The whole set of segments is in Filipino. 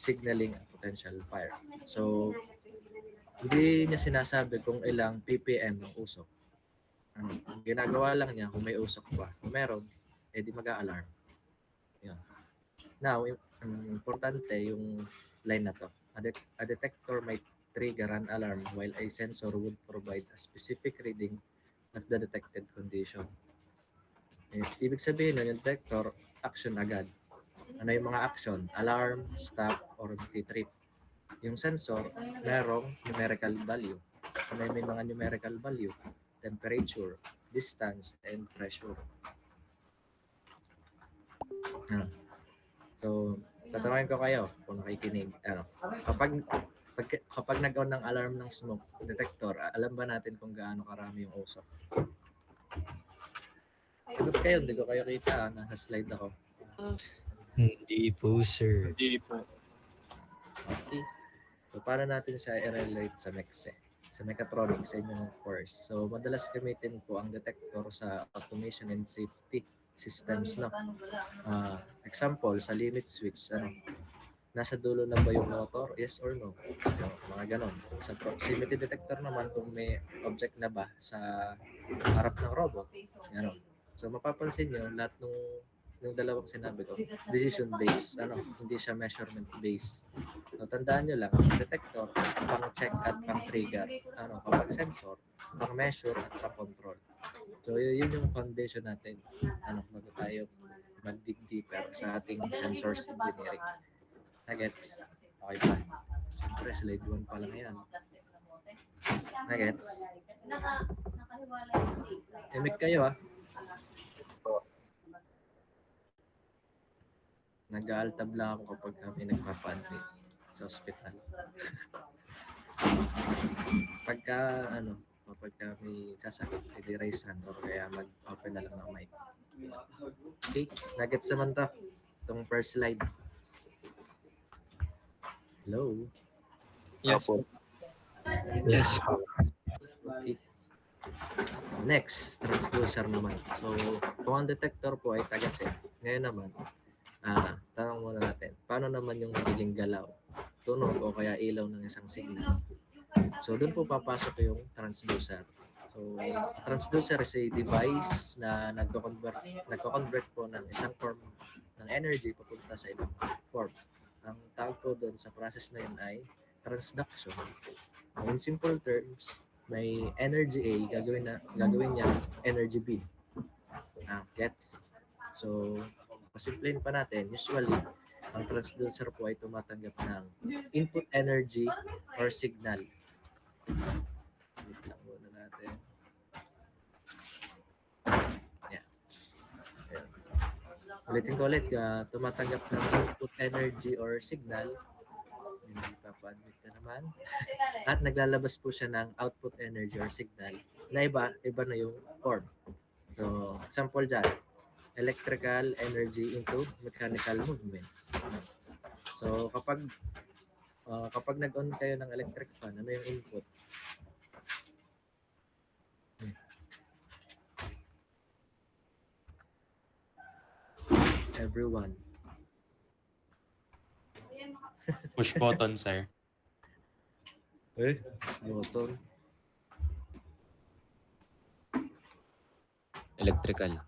signaling a potential fire. So, hindi niya sinasabi kung ilang ppm ang usok. Ang ginagawa lang niya kung may usok pa. Kung meron, edi mag-a-alarm. Yun. Now, importante yung line na to. A detector might trigger an alarm while a sensor would provide a specific reading of the detected condition. Ibig sabihin nun, yung detector, action agad. Ano yung mga action? Alarm, stop, or trip. Yung sensor, merong numerical value. Ano yung may mga numerical value? Temperature, distance, and pressure. So, tatanungin ko kayo kung nakikinig. Kapag nag-on ng alarm ng smoke detector, alam ba natin kung gaano karami yung usok? Sagot kayo, hindi ko kayo kita. Nasa slide ako. Hindi po, sir. Hindi po. Okay. So, paano natin siya i-relate sa MEXE? Sa mechatronics sa inyong course. So, madalas gamitin po ang detector sa automation and safety systems. No? Example, sa limit switch, nasa dulo na ba yung motor? Yes or no? Yung mga ganon. Sa proximity detector naman, kung may object na ba sa harap ng robot. Ganon. So, mapapansin nyo, lahat ng dalawang sinabi ko, decision-based, hindi siya measurement-based. So, tandaan nyo lang, ang detector, pang-check at pang-trigger. Kapag sensor, pang-measure at pang-control. So, yun yung foundation natin. Bago tayo mag-dig deeper sa ating sensors engineering. Nuggets? Okay pa. Siyempre, slide 1 pa lang yan. Nuggets? Emit kayo, Nag-aaltab lang ako kapag kami nagpapa-admit sa ospital. Kapag kami sasakit, i-raise hand or kaya mag-open na lang ng mic. Okay, nuggets naman to. Itong first slide. Hello? Yes po. Yes. Okay. Next, transducer naman. So, kung ang detector po ay taga-check, ngayon naman, tanong muna natin, paano naman yung nagiging galaw, tunog o kaya ilaw ng isang signal? So, doon po papasok yung transducer. So, transducer is a device na nagko-convert po ng isang form ng energy papunta sa ibang form. Ang tawag po doon sa process na yun ay transduction. In simple terms, may energy A, gagawin niya energy B. Gets? So, pasimplahin pa natin, usually, ang transducer po ay tumatanggap ng input energy or signal. Wait lang muna natin. Yeah. Ayan. Ulitin ko ulit, tumatanggap ng input energy or signal. Hindi papa-admit na naman. At naglalabas po siya ng output energy or signal na iba na yung form. So, example dyan, electrical energy into mechanical movement. So, kapag nag-on kayo ng electric fan, ano yung input? Everyone. Push button, sir. Motor. Electrical.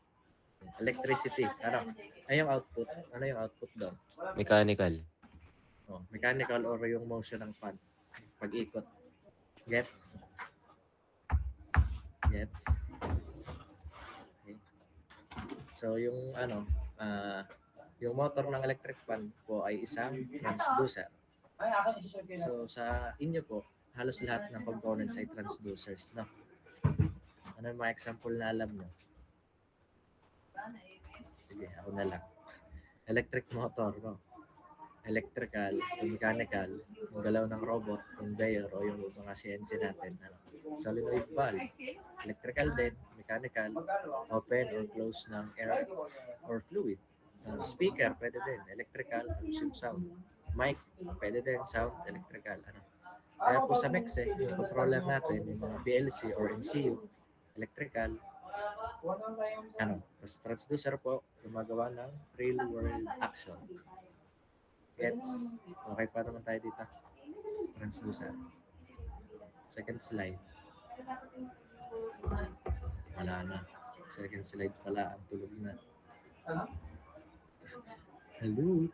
Electricity. Ano yung output? Ano yung output doon? Mechanical. Mechanical or yung motion ng fan. Pag-ikot. Gets? Okay. So, yung yung motor ng electric fan po ay isang transducer. So, sa inyo po, halos lahat ng components ay transducers, no? Ano yung mga example na alam nyo? Sige, ako na lang. Electric motor, no? Electrical, mechanical, yung galaw ng robot, conveyor, o yung mga CNC natin. Solenoid valve, electrical din, mechanical, open or close ng air or fluid. Speaker, pwede din, electrical, yung sound. Mic, pwede din, sound, electrical. Kaya po sa MEXE, yung controller natin, yung mga PLC or MCU, electrical, tapos transducer po, gumagawa ng real world action. Gets? Okay pa naman tayo dito. Transducer. Second slide. Wala na. Second slide pala. Ang tulog na. Hello?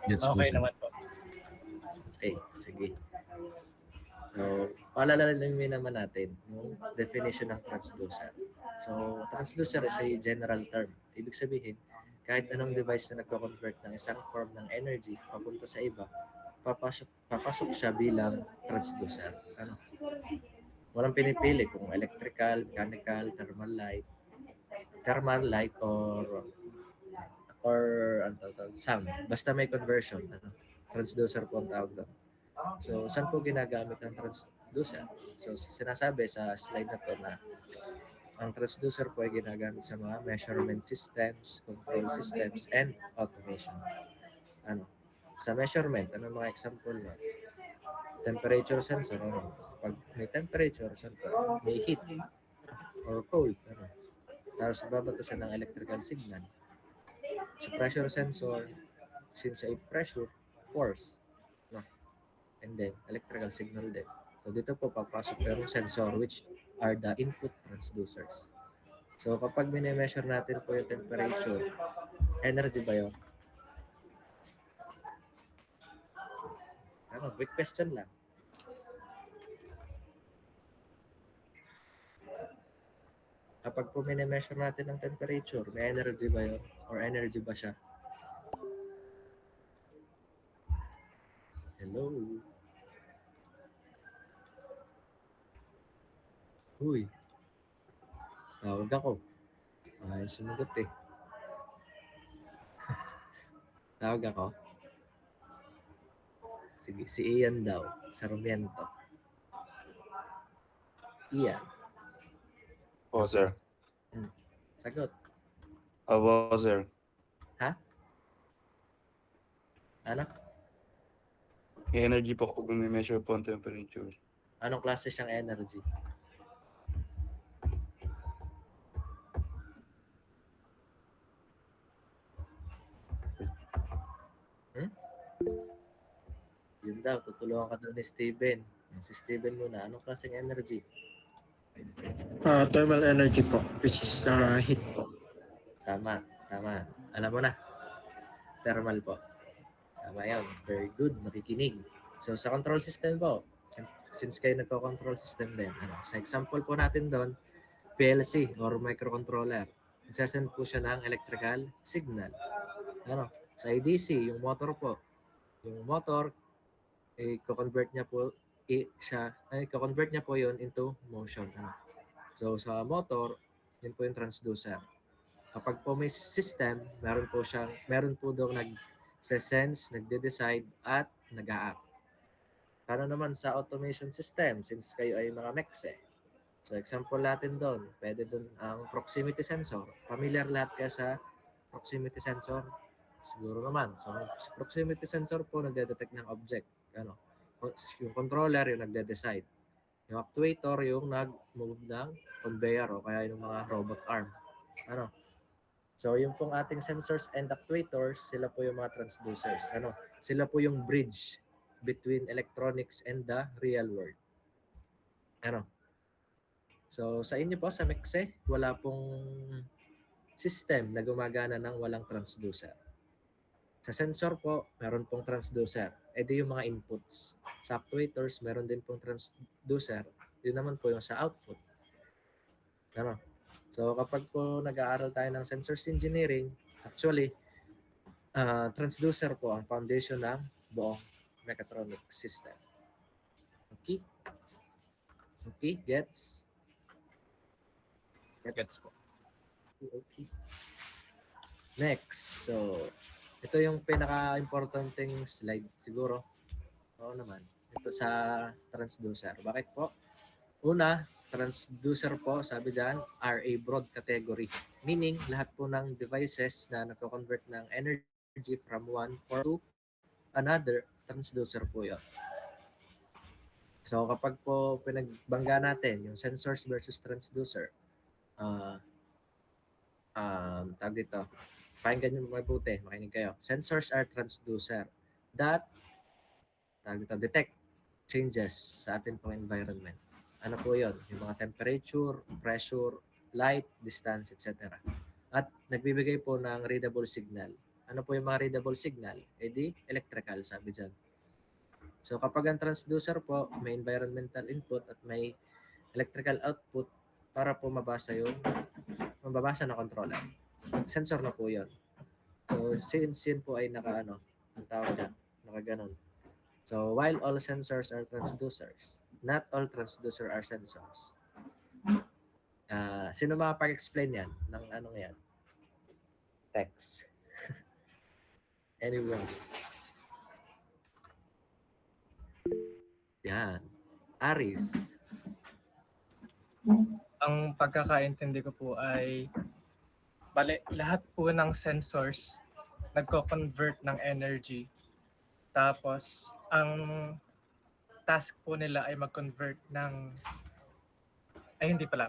Gets po, Okay sir. naman po. Okay, sige. So, paalalamin naman natin yung definition ng transducer. So, transducer is a general term. Ibig sabihin, kahit anong device na nagko-convert ng isang form ng energy papunta sa iba, papasok siya bilang transducer. Ano? Walang pinipili kung electrical, mechanical, thermal light or ano tawag, sound. Basta may conversion, transducer po ang tawag doon. So, saan po ginagamit ang transducer? So, sinasabi sa slide na to na ang transducer po ay ginagamit sa mga measurement systems, control systems, and automation. Ano? Sa measurement, ano mga example na? Temperature sensor, ano? Pag may temperature sensor, may heat or cold, ano? Tapos babato siya ng electrical signal. Sa pressure sensor, since ay pressure, force, no? And then electrical signal din. So dito po papasok yung sensor which are the input transducers. So kapag mini-measure natin po yung temperature, energy ba yun? Ano, quick question lang. Kapag po mini-measure natin ang temperature, may energy ba yun? Or energy ba siya? Hello? Uy. Tawag ako. Ay, sumagot eh. Tawag ako. Sige, si Ian daw. Sarmiento. Ian. Po, sir. Sagot. Opo, sir. Ano? Energy po kung may measure po ang temperature. Anong klase siyang energy? Yun daw, tutulungan ka daw ni Steven. Si Steven muna, anong klaseng energy? Thermal energy po, which is heat po. Tama. Alam mo na. Thermal po. Tama yun. Very good. Makikinig. So, sa control system po, since kayo nagko-control system din, sa example po natin doon, PLC or microcontroller. Nagsasend po siya ng electrical signal. Sa ADC, yung motor po. Yung motor, i-convert niya po yun into motion. So, sa motor, yun po yung transducer. Kapag po may system, meron po doon nag-sense, nagde-decide, at nag-a-act. Para naman sa automation system, since kayo ay mga MECSE. So, example natin doon, pwede doon ang proximity sensor. Familiar lahat kayo sa proximity sensor? Siguro naman. So, sa proximity sensor po, nagde-detect ng object. Yung controller, yung nagde-decide. Yung actuator, yung nag-move ng conveyor o kaya yung mga robot arm. So, yung pong ating sensors and actuators, sila po yung mga transducers. Sila po yung bridge between electronics and the real world. So, sa inyo po, sa MECSE, wala pong system na gumagana ng walang transducer. Sa sensor po, meron pong transducer. Di yung mga inputs. Sa actuators, meron din pong transducer. Yun naman po yung sa output. So, kapag po nag-aaral tayo ng sensors engineering, actually, transducer po ang foundation ng buong mechatronic system. Okay? Okay, gets? Gets po. Okay. Next. So, ito yung pinaka-importanting slide siguro. Oo naman. Ito sa transducer. Bakit po? Una, transducer po, sabi dyan, are a broad category. Meaning, lahat po ng devices na nagko-convert ng energy from one form to another, transducer po yun. So, kapag po pinagbangga natin yung sensors versus transducer, tawag dito, Pakinggan nyo mabuti, makinig kayo. Sensors are transducer that detect changes sa ating pong environment. Ano po yun? Yung mga temperature, pressure, light, distance, etc. At nagbibigay po ng readable signal. Ano po yung mga readable signal? Eh di, electrical, sabi dyan. So kapag ang transducer po, may environmental input at may electrical output para po mababasa na controller. Sensor na po yun. So since yun po ay ang tawag dyan, nakaganon. So while all sensors are transducers, not all transducer are sensors. Sino makapag-explain yan ng anong yan? Text. Anyone? Yan. Aris. Ang pagkakaintindi ko po ay lahat po ng sensors nagko-convert ng energy. Tapos, ang task po nila ay mag-convert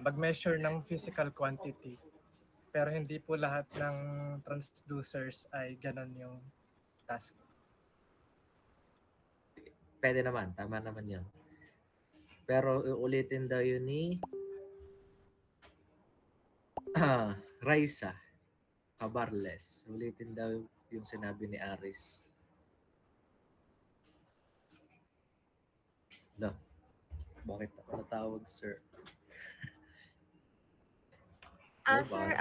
mag-measure ng physical quantity. Pero hindi po lahat ng transducers ay ganon yung task. Pwede naman. Tama naman yun. Pero uulitin daw yun ni Raisa Cabarles. Ulitin daw yung sinabi ni Aris. No. Bakit ako natawag, sir? Sir,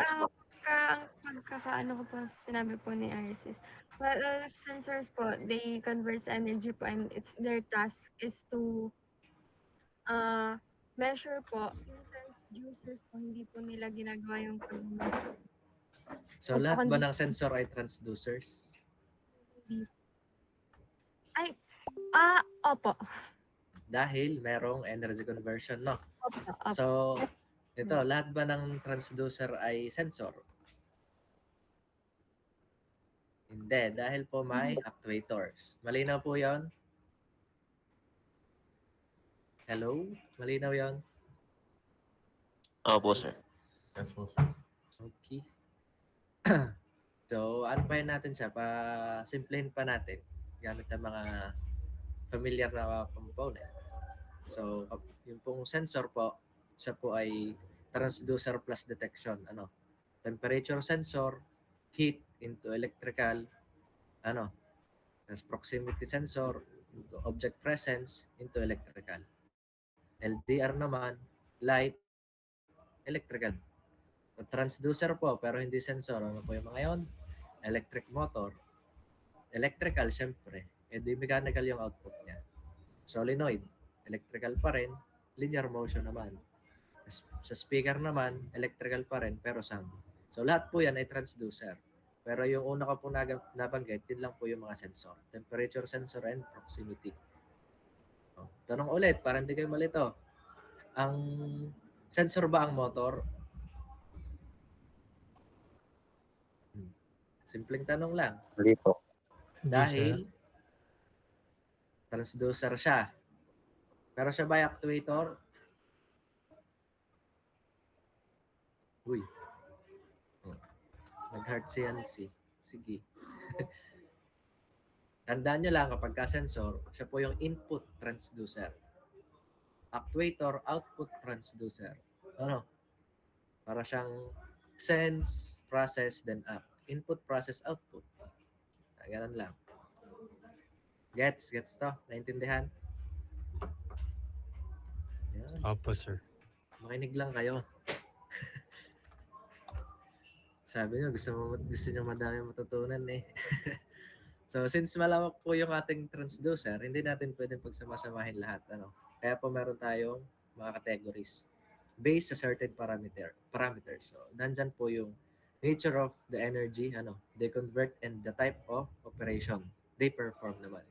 pagkakaano ko po sinabi po ni Iris is, well, sensors po, they convert energy po and their task is to measure po. Yung transducers po, hindi po nila ginagawa yung So lahat ba ng sensor ay transducers? Opo. Dahil merong energy conversion, no? Opo. So, ito, lahat ba ng transducer ay sensor? Hindi, dahil po may actuators. Malinaw po yon? Hello? Malinaw yon? Opo, sir. Yes po, sir. Okay. So, ano pa natin siya? Simplihin pa natin gamit ang mga familiar na component. So, yung pong sensor po, siya po ay transducer plus detection. Temperature sensor, heat into electrical, proximity sensor into object presence into electrical. LDR naman, light, electrical. Transducer po, pero hindi sensor. Ano po yung mga yon? Electric motor. Electrical, syempre. Di mechanical yung output niya. Solenoid, electrical pa rin. Linear motion naman. Sa speaker naman, electrical pa rin, pero sound. So, lahat po yan ay transducer. Pero yung una ko po nabanggit, yun lang po yung mga sensor. Temperature sensor and proximity. Tanong ulit, para hindi kayo malito. Ang sensor ba ang motor? Simpleng tanong lang. Hindi po. Dahil transducer siya. Pero siya ba ay actuator? Uy. Nag-heart CNC. Sige. Tandaan nyo lang kapag ka-sensor, siya po yung input transducer. Actuator, output transducer. Para siyang sense, process, then act. Input, process, output. Ganun lang. Gets to? Naintindihan? Yan. Opo, sir. Makinig lang kayo. Sabi nyo, gusto nyo madami matutunan eh. So, since malawak po yung ating transducer, hindi natin pwedeng pagsamasamahin lahat. Kaya po meron tayong mga categories based sa certain parameters. So, nandyan po yung nature of the energy, they convert, and the type of operation they perform naman.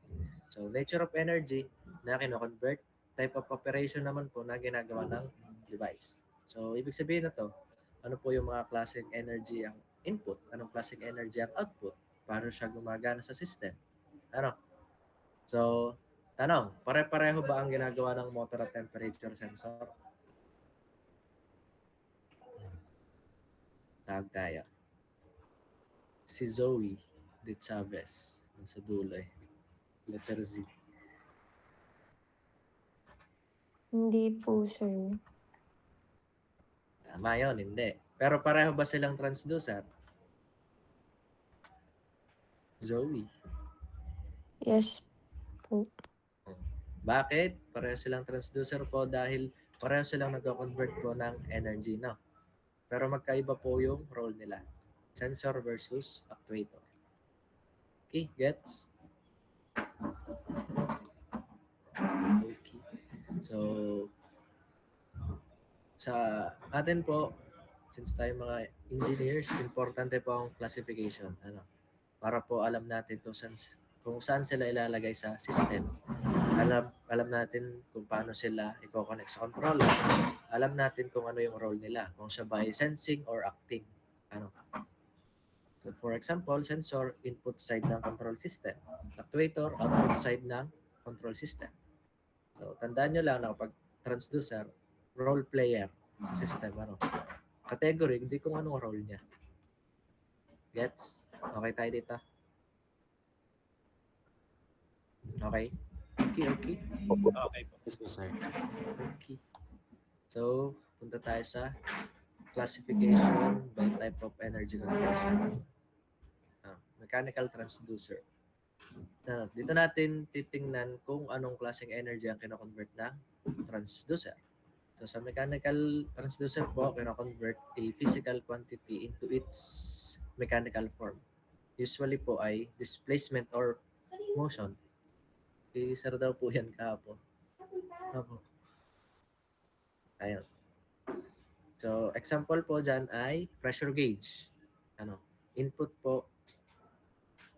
So, nature of energy na kino-convert, type of operation naman po na ginagawa ng device. So, ibig sabihin na to, ano po yung mga klaseng energy ang input, anong klaseng energy ang output, paano siya gumagana sa system. So, tanong, pare-pareho ba ang ginagawa ng motor at temperature sensor? Tawag tayo. Si Zoe de Chavez. Nasa dulo eh. Letter Z. Hindi po, sir. Tama yun, hindi. Pero pareho ba silang transducer? Zoe. Yes po. Bakit? Pareho silang transducer po dahil pareho silang nag-convert po ng energy, no? Pero magkaiba po yung role nila. Sensor versus actuator. Okay, gets? Okay. So, sa atin po, since tayo mga engineers, importante po ang classification. Ano? Para po alam natin kung saan sila ilalagay sa system. Alam natin kung paano sila i-connect sa controller. Alam natin kung ano yung role nila. Kung siya ba ay sensing or acting. Ano? So for example, sensor, input side ng control system. Actuator, output side ng control system. So tandaan nyo lang na kapag transducer, role player sa system. Ano? Category, hindi kung anong role niya. Gets? Okay tayo dito? Okay? Okay. Okay po. Yes po, sir. Okay. So, punta tayo sa classification by type of energy conversion. Mechanical transducer. Dito natin titingnan kung anong klaseng energy ang kinoconvert ng transducer. So, sa mechanical transducer po, kinoconvert a physical quantity into its mechanical form. Usually po ay displacement or motion. I-sir daw po yan kahapon. Opo. Ayun. So, example po dyan ay pressure gauge. Input po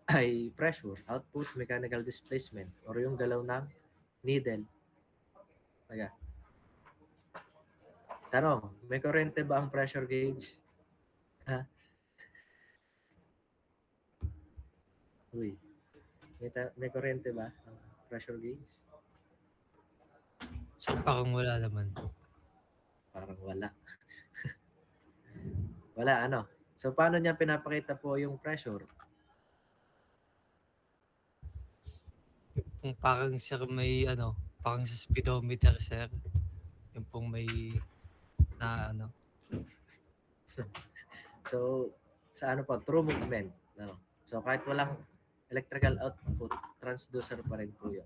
ay pressure, output mechanical displacement or yung galaw ng needle. Tanong, may kurente ba ang pressure gauge? Ha? Uy. May kurente ba ang pressure gauge? So, parang wala naman. Parang wala. Wala, ano? So, paano niya pinapakita po yung pressure? Kung parang sir may parang sa speedometer sir. Yung pong may na So, sa ano po? True movement. No? So, kahit walang electrical output, transducer pa rin po yun.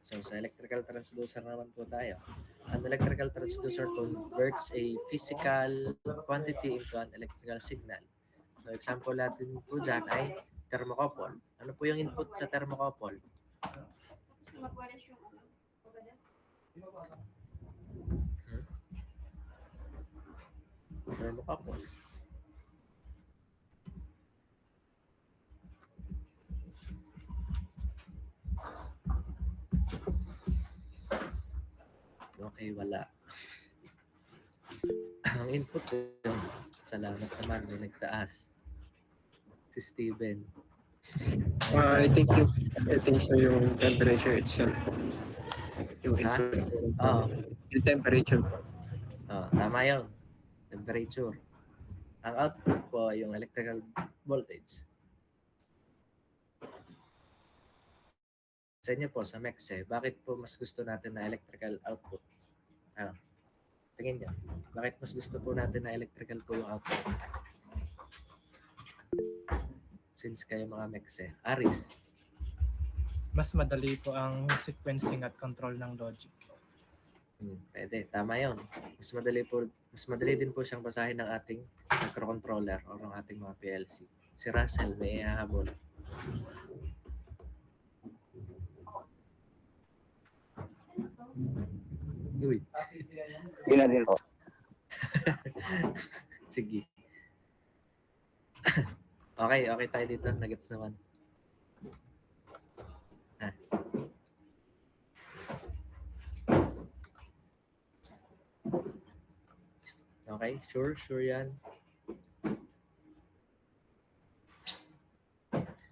So, sa electrical transducer naman po tayo. An electrical transducer converts a physical quantity into an electrical signal. So, example natin po dyan ay thermocouple. Ano po yung input sa thermocouple? Thermocouple. Okay, wala. Ang input yun. Salamat naman, may nagtaas. Si Steven. I think so yung temperature itself. Yung Ha? input. Oo. Yung temperature po. Tama yun. Temperature. Ang output po ay yung electrical voltage. Sa inyo po, sa MEXE, bakit po mas gusto natin na electrical output? Tingin nyo, bakit mas gusto po natin na electrical po yung output? Since kayo mga MEXE. Aris, Mas madali po ang sequencing at control ng logic. pwede. Tama yun. Mas madali din po siyang basahin ng ating microcontroller o ng ating mga PLC. Si Russell, may hahabol. Uy. Yun na din po. Sige. Okay tayo dito. Nagets naman. Okay, sure yan.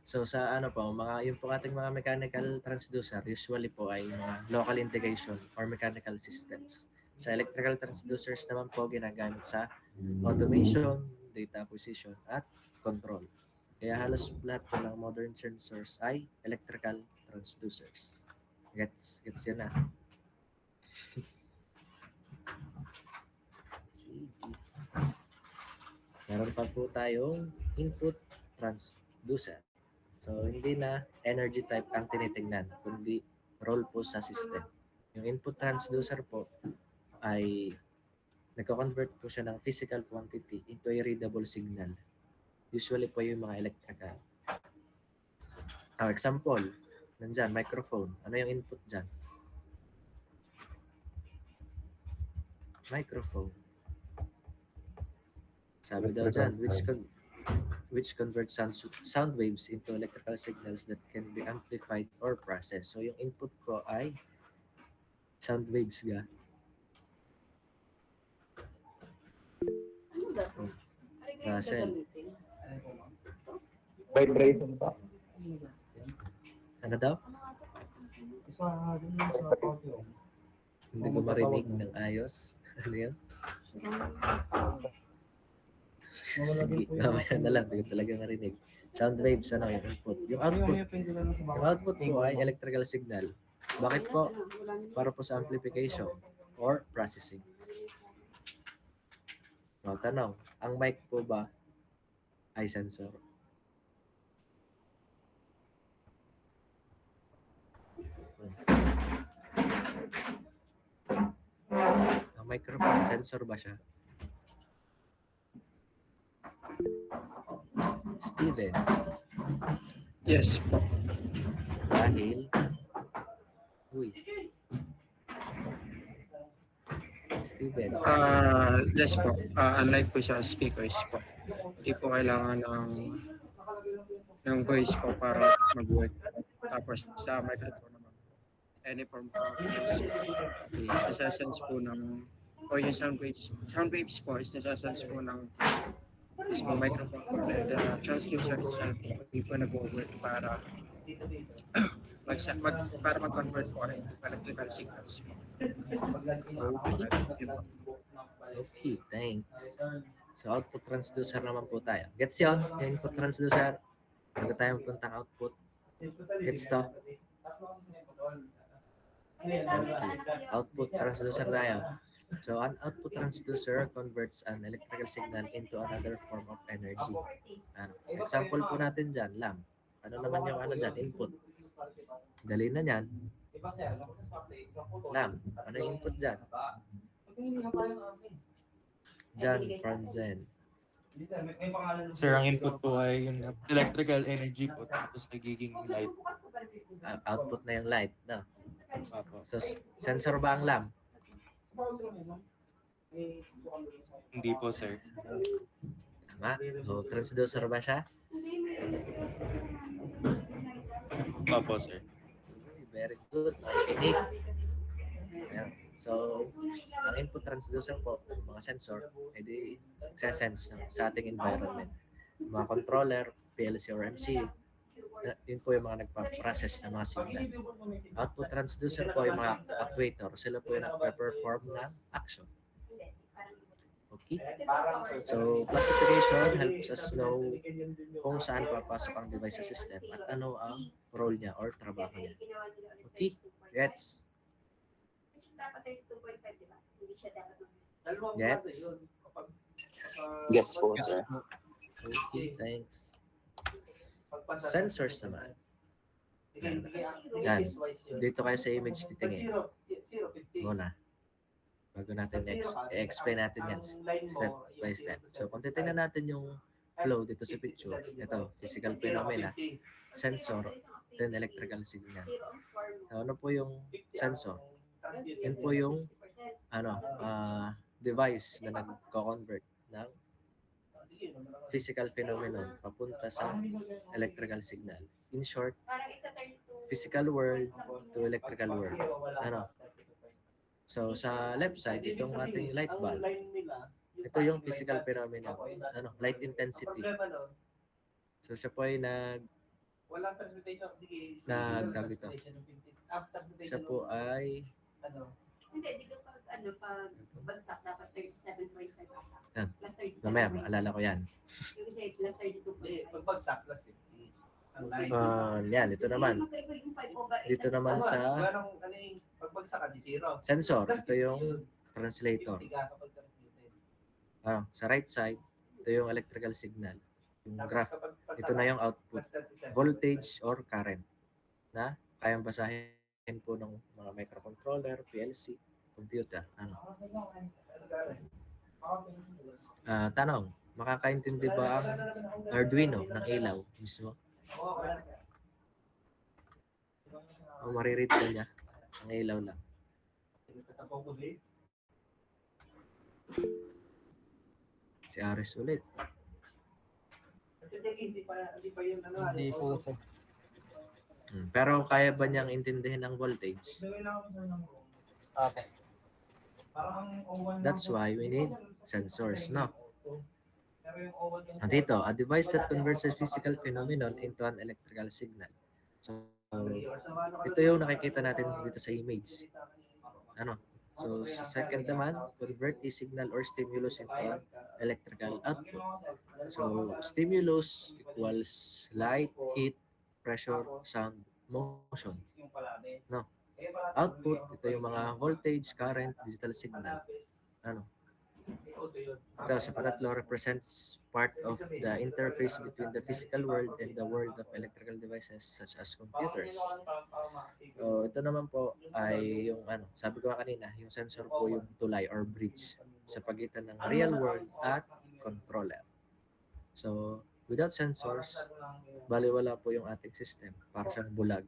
So sa ano po, yung po ating mga mechanical transducer, usually po ay mga local integration or mechanical systems. Sa electrical transducers naman po ginagamit sa automation, data acquisition, at control. Kaya halos lahat po ng modern sensors ay electrical transducers. Gets yun na. Sige. Meron pa po tayong input transducer. So, hindi na energy type ang tinitingnan, kundi role po sa system. Yung input transducer po ay nagko-convert po siya ng physical quantity into a readable signal. Usually po yung mga electrical. Example, nandyan, microphone. Ano yung input dyan? Microphone. Sabi daw dyan, which converts sound waves into electrical signals that can be amplified or processed. So yung input ko ay sound waves ga. Russell. Vibration pa. Ano daw? Hindi ko marinig ng ayos. Ano yun? Sige, mamaya na lang. Hindi ko talaga marinig. Sound waves, ano yung input. Yung output po ay electrical signal. Bakit po? Para po sa amplification or processing. Tanong, ang mic po ba ay sensor? Ang microphone, sensor ba siya? Steven, Yes po. dahil Steven, Yes po. Unlike po sa speakers po. Hindi po kailangan ng voice po para mag-work. Tapos sa microphone naman, any form of voice is nasa-sense po ng o yung sound waves po is nasa-sense po ng mismo microphone po. And the transducer itself hindi po nag-work para para mag-convert po ng electrical signals po. okay, thanks. So output transducer naman po tayo. Gets yun? Yung input transducer. Bago tayo puntang output. Gets to? Okay. Output transducer tayo. So an output transducer converts an electrical signal into another form of energy. Example po natin dyan, lamp. Ano naman yung dyan? Input. Dali na yan. Lamp. Ano yung input dyan? John Franzen. Sir, ang input po ay yung electrical energy po tapos nagiging light. Output na yung light. No? Opo. So sensor ba ang lamp? Hindi po, sir. Tama. So transducer ba siya? Opo, sir. Very good. Nakikinig. Ayan. So, ang input transducer po, mga sensor, edi sense sa ating environment. Mga controller, PLC or MCU, yun po yung mga nagpa-process ng mga signal. Output transducer po yung mga actuator. Sila po yung nagpa-perform ng action. Okay? So, classification helps us know kung saan papasok ang device sa system at ano ang role niya or trabaho niya. Okay? Gets? Gets? Gets po, sir. Okay, thanks. Sensors naman. Yan. Dito kayo sa image titingin. Muna. Bago natin i-explain natin yan step by step. So, kung titingnan natin yung flow dito sa picture, ito, physical phenomena, sensor, then electrical signal. So, ano po yung sensor? Yan po yung device na nagko-convert ng physical phenomenon papunta sa electrical signal. In short, physical world to electrical world. So sa left side, itong ating light bulb. Ito yung physical phenomenon. Light intensity. So siya po ay tawag ito. Siya po ay Hindi, di ka pag, pag bagsak, dapat 37.5 ata. Yan. Plus 32. Mamaya, maalala ko yan. Yung isa, plus 32.5. Pagbagsak, plus 50. Ang line. Yan, ito naman. Magkaiba yung 5/8. Dito naman sa Ganong, pagbagsak ka, di zero. sensor, ito yung translator. 50 ka kapag transmitted. Sa right side, ito yung electrical signal. Yung Tapos graph, kapag pasaka, ito na yung output. plus 37. Voltage or current na kayang basahin po ng mga microcontroller, PLC, computer. Tanong, makakaintindi ba ang Arduino ng ilaw mismo? O mariread ba niya? Ang ilaw lang. Si Aris ulit. Hindi po, sir. Pero kaya ba niyang intindihin ang voltage? Okay. That's why we need sensors, no? Dito, a device that converts a physical phenomenon into an electrical signal. So, ito yung nakikita natin dito sa image. So, sa second naman, convert a signal or stimulus into an electrical output. So, stimulus equals light, heat, pressure, sound, motion. No. Output, ito yung mga voltage, current, digital signal. Ito sa pangatlo represents part of the interface between the physical world and the world of electrical devices such as computers. So, ito naman po ay yung sabi ko nga kanina, yung sensor po yung tulay or bridge sa pagitan ng real world at controller. So, without sensors, baliwala po yung ating system. Para siyang bulag.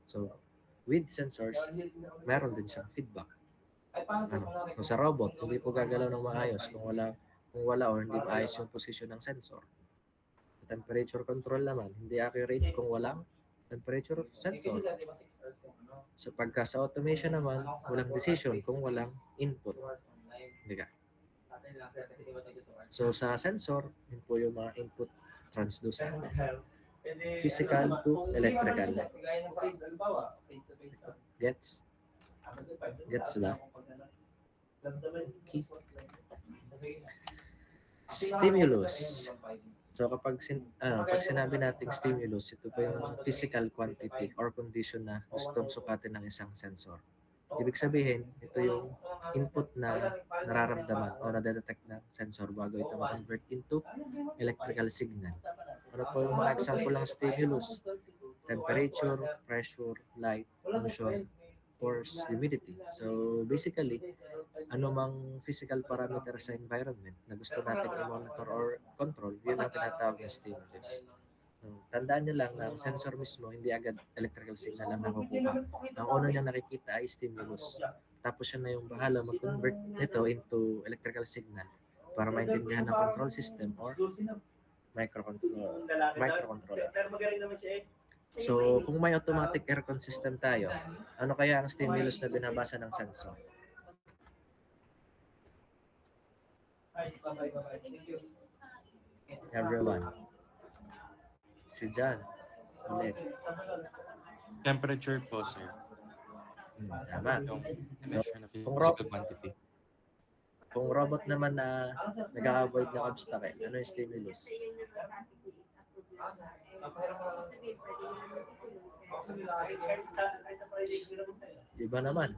So, with sensors, meron din siyang feedback. Kung sa robot, hindi po gagalaw ng maayos kung wala or hindi maayos yung position ng sensor. Sa temperature control naman, hindi accurate kung walang temperature sensor. So pagka sa automation naman, walang decision kung walang input. Hindi ka. So sa sensor, yun po yung mga input transducer. Physical to electrical. Gets? Gets ba? Okay. Stimulus. So kapag pag sinabi nating stimulus, ito po yung physical quantity or condition na gustong sukatin ng isang sensor. Ibig sabihin, ito yung input na nararamdaman o nadedetect ng sensor bago ito ma-convert into electrical signal. Ano po yung mga example ng stimulus? Temperature, pressure, light, motion, force, humidity. So basically, anumang physical parameter sa environment na gusto natin i-monitor or control, yun ang tinatawag na stimulus. So, tandaan nyo lang na ang sensor mismo, hindi agad electrical signal ang nakukuha. Ang una niya nakikita ay stimulus. Tapos siya na yung bahala mag-convert nito into electrical signal para maintindihan ng control system or microcontroller. So, kung may automatic aircon system tayo, ano kaya ang stimulus na binabasa ng sensor? Everyone. Si John. Ulit. Temperature po, sir. Tama. Yung measure na Kung physical quantity. Kung robot naman na nag-avoid ng obstacle, ano yung stimulus? Iba naman.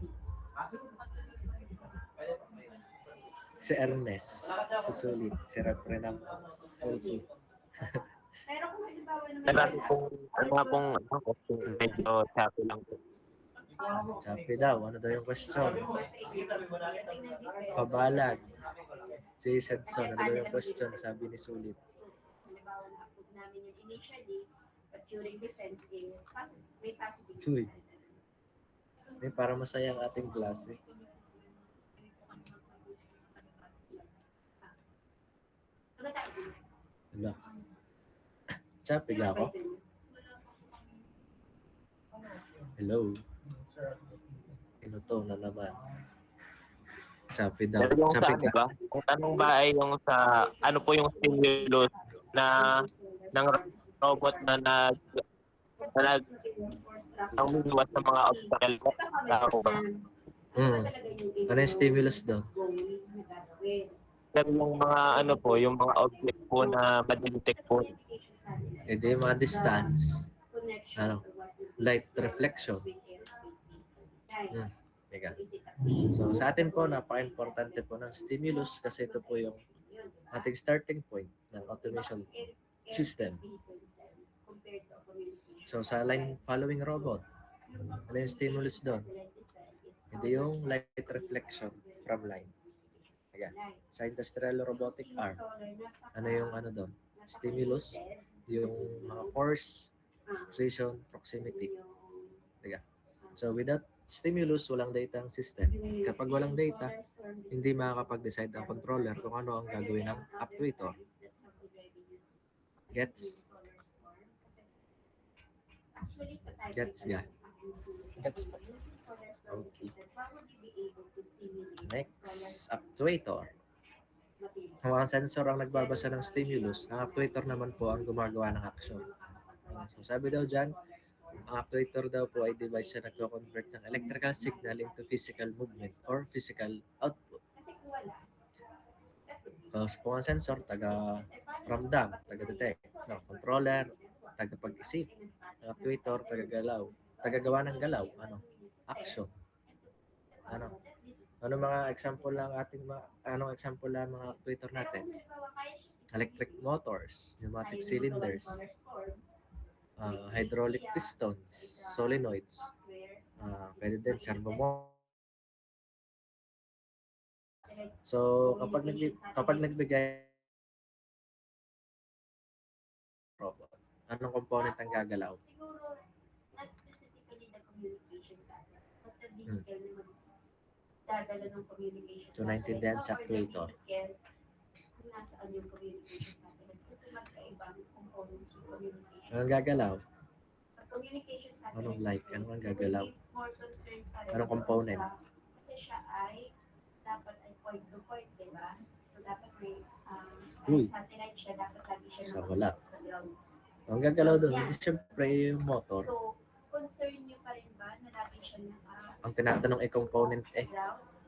Si Ernest, susulit, si Repre ng O2. Pero kung halimbawa naman Marami pong, medyo choppy lang po. Sabi daw, ano daw yung question? Pabalag. Jason Son, ano daw yung question? Sabi ni Sulit. halimbawa na-approve namin yun initially, but during defense is may positive. Uy. Para masaya ang ating klase. Wala. Chapig ako. Hello. Inuto na naman. Chapig daw. Pero yung sa Chapig ano ba? Ang tanong ba ay yung sa ano po yung stimulus na ng robot na nag umiiwas sa mga obstacle. Mm. Ano yung stimulus doon? Pero yung mga ano po, yung mga object po na madetect po. Eh di yung mga distance, ano, light reflection. Teka. So sa atin po, napaka-importante po ng stimulus kasi ito po yung ating starting point ng automation system. So sa line following robot, ano yung stimulus doon? Hindi yung light reflection from line. Teka. Sa industrial robotic arm, ano yung ano doon? Stimulus, yung mga force, position, proximity. Teka. So without stimulus, walang data ang system. Kapag walang data, hindi makakapag-decide ang controller kung ano ang gagawin ng actuator. Gets? Gets ga? Gets po. Okay. Next, actuator. Ang mga sensor ang nagbabasa ng stimulus, ang actuator naman po ang gumagawa ng action. So sabi daw dyan, ang actuator daw po ay device na nagko-convert ng electrical signal into physical movement or physical output. So kung ang sensor, taga-ramdam, taga-detect, no, controller, taga-pag-isip, ang actuator, taga-gawa ng galaw, ano, action. Ano mga example lang anong example lang mga actuator natin? Electric motors, pneumatic cylinders, hydraulic pistons, solenoids, pwede din servo motor. So kapag nagbigay robot, anong component ang gagalaw? Siguro, not specifically the communication satellite, but the vehicle na magdadala ng communication So naintindihan sa actuator. Kung nasaan yung communication satellite. Kasi magkaibang components yung communication. Anong gagalaw? Ang communication satellite. Anong like? Anong gagalaw? More concerned pa rin. Anong component? Kasi siya ay dapat ay point to point, di ba? So dapat may Uy. satellite siya, dapat lagi siya Sa wala. sa ground. Ang gagalaw doon, hindi siyempre yung motor. So, concern niyo pa rin ba na lagi siya Ang tinatanong ay component eh.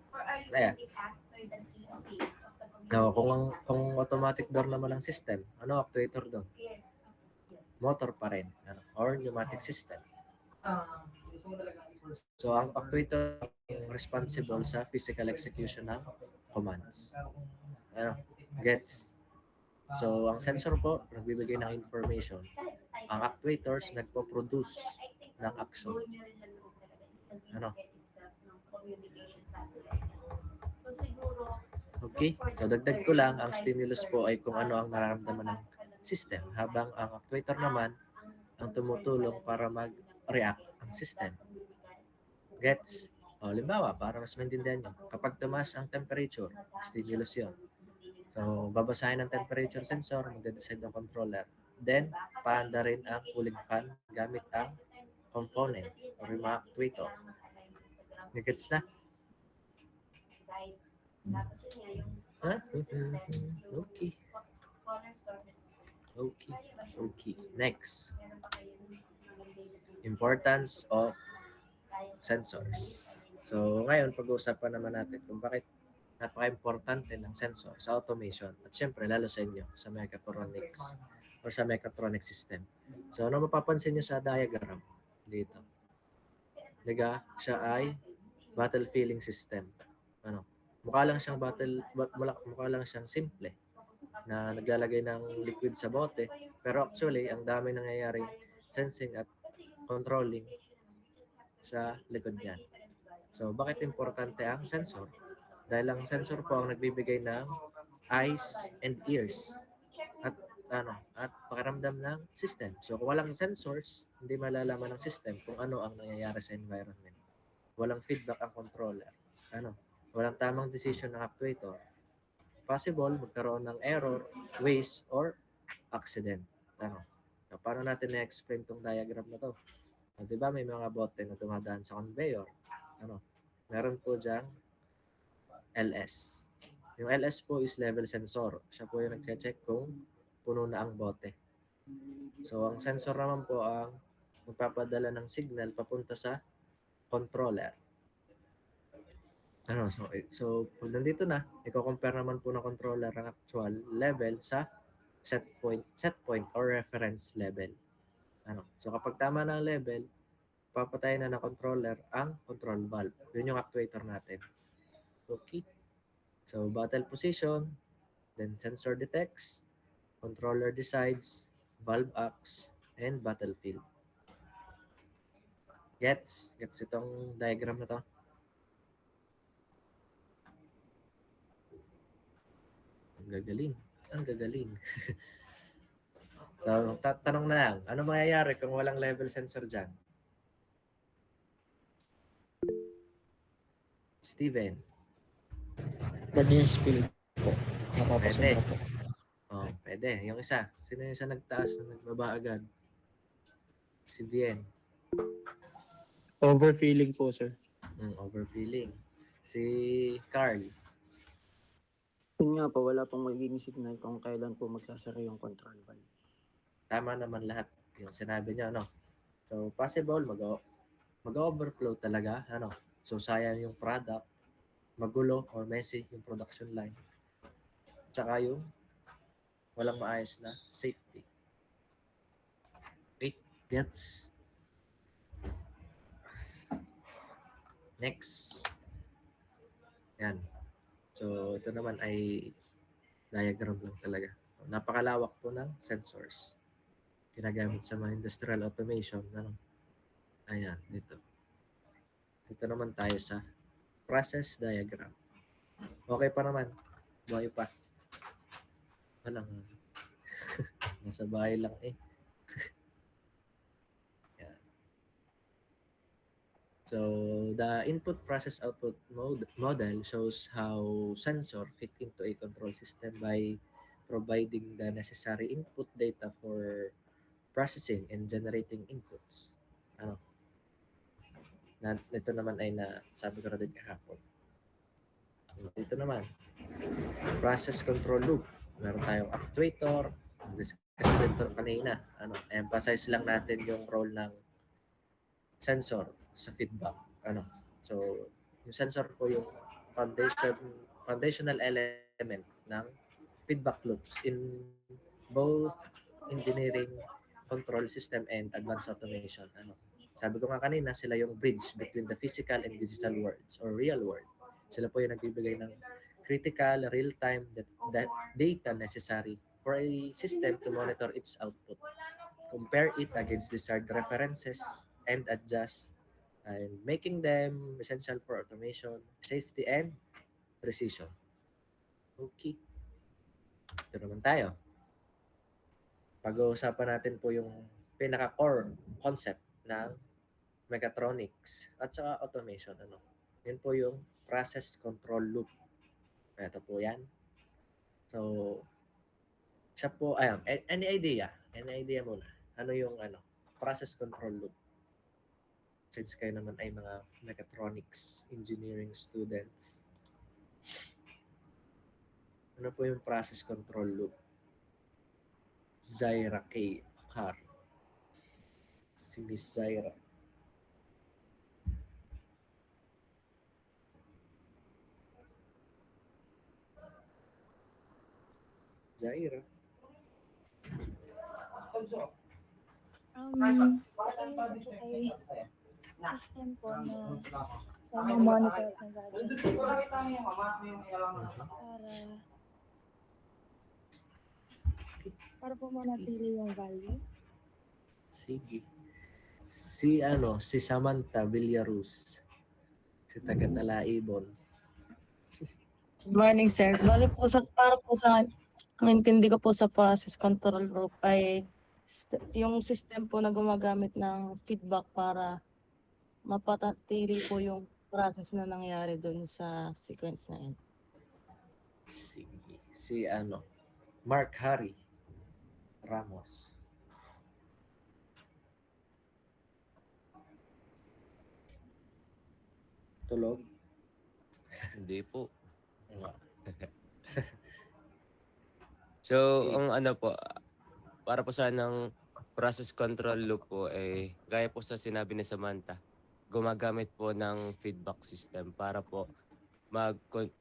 Or are you Ayan. really after the PC of the No, communication kung automatic door naman ang system, ano actuator doon? satellite? Motor pa rin, ano, or pneumatic system. So ang actuator ang responsible sa physical execution ng commands. Ano, gets? So ang sensor po nagbibigay ng information. Ang actuators nagpo-produce ng action. Ano? So siguro, Okay? So dagdag ko lang, ang stimulus po ay kung ano ang nararamdaman ng system, habang ang actuator naman ang tumutulong para mag-react ang system. Gets? O, halimbawa, para mas maintindihan nyo, kapag tumaas ang temperature, stimulus yun. So, babasahin ang temperature sensor, magde-decide ng controller. Then, paanda rin ang cooling fan gamit ang component or yung mga actuator. Gets na? Huh? Okay. Okay. Okay. Next. Importance of sensors. So, ngayon, pag-uusapan naman natin kung bakit napaka-importante ng sensor sa automation at syempre, lalo sa inyo, sa mechatronics or sa mechatronic system. So, ano mapapansin nyo sa diagram dito? Diga, siya ay battle filling system. Ano? Mukha lang siyang mukha lang siyang simple na naglalagay ng liquid sa bote, pero actually, ang dami nangyayaring sensing at controlling sa likod niyan. So, bakit importante ang sensor? Dahil ang sensor po ang nagbibigay ng eyes and ears at pakiramdam ng system. So, kung walang sensors, hindi malalaman ng system kung ano ang nangyayari sa environment. Walang feedback ang controller. Walang tamang decision ng actuator. Possible magkaroon ng error, waste, or accident. Paano natin na-explain tong diagram na to? Diba may mga bote na dumadaan sa conveyor? Meron po diyang LS. Yung LS po is level sensor. Siya po yung nag-check kung puno na ang bote. So, ang sensor naman po ang magpapadala ng signal papunta sa controller. So pag nandito na, i-compare naman po ng controller ang actual level sa set point or reference level. So kapag tama na ang level, papatayin na ng controller ang control valve. Yun yung actuator natin. Okay. So battle position, then sensor detects, controller decides, valve acts, and battlefield. Gets itong diagram na to? Ang gagaling. So, tanong na lang, ano mangyayari kung walang level sensor dyan? Steven, Mag-spill po. pwede. Pwede. Yung isa, sino yung isa nagtaas na nagbaba agad? Si Bien. Overfeeling po, sir. Overfeeling. Si Carl. Yun nga po, wala pong magiging signal kung kailan po magsasara yung control valve. Tama naman lahat yung sinabi niya, So, possible, mag-overflow talaga, So, sayang yung product, magulo or messy yung production line. Tsaka yung walang maayos na safety. Okay, that's next. Yan. So, ito naman ay diagram lang talaga. Napakalawak po ng sensors. Ginagamit sa mga industrial automation. Ayan, dito. Dito naman tayo sa process diagram. Okay pa naman. Buhay pa. Walang nasa bahay lang eh. Yan. So, the input process output model shows how sensor fit into a control system by providing the necessary input data for processing and generating inputs. Ito naman ay sabi ko na din kahapon. Dito naman, process control loop. Meron tayong actuator. Discuss dito kanina. Emphasize lang natin yung role ng sensor sa feedback. So, yung sensor po yung foundational element ng feedback loops in both engineering, control system, and advanced automation. Sabi ko nga kanina, sila yung bridge between the physical and digital worlds or real world. Sila po yung nagbibigay ng critical, real-time data necessary for a system to monitor its output, compare it against desired references, and adjust, and making them essential for automation, safety, and precision. Okay. Ito naman tayo. Pag-uusapan natin po yung pinaka-core concept ng mechatronics at saka automation. Yan po yung process control loop. Ito po yan. So, siya po, any idea? Any idea muna? Ano yung process control loop? Since kayo naman ay mga mechatronics engineering students. Ano po yung process control loop? Zaira K. Akar. Si Miss Zaira. Zaira. System po na monitor ng gadgets para po manatili yung value. Sige. Si Samantha Villaruz. Si taga-Talaibon. Good morning, sir. Para po sa intindi ko po sa process control group ay yung system po na gumagamit ng feedback para mapatatili po yung process na nangyari dun sa sequence na yun. Sige. Si Mark Harry Ramos. Tulog? Hindi po. So, ang po, para po ng process control loop po, gaya po sa sinabi ni Samantha, gumagamit po ng feedback system para po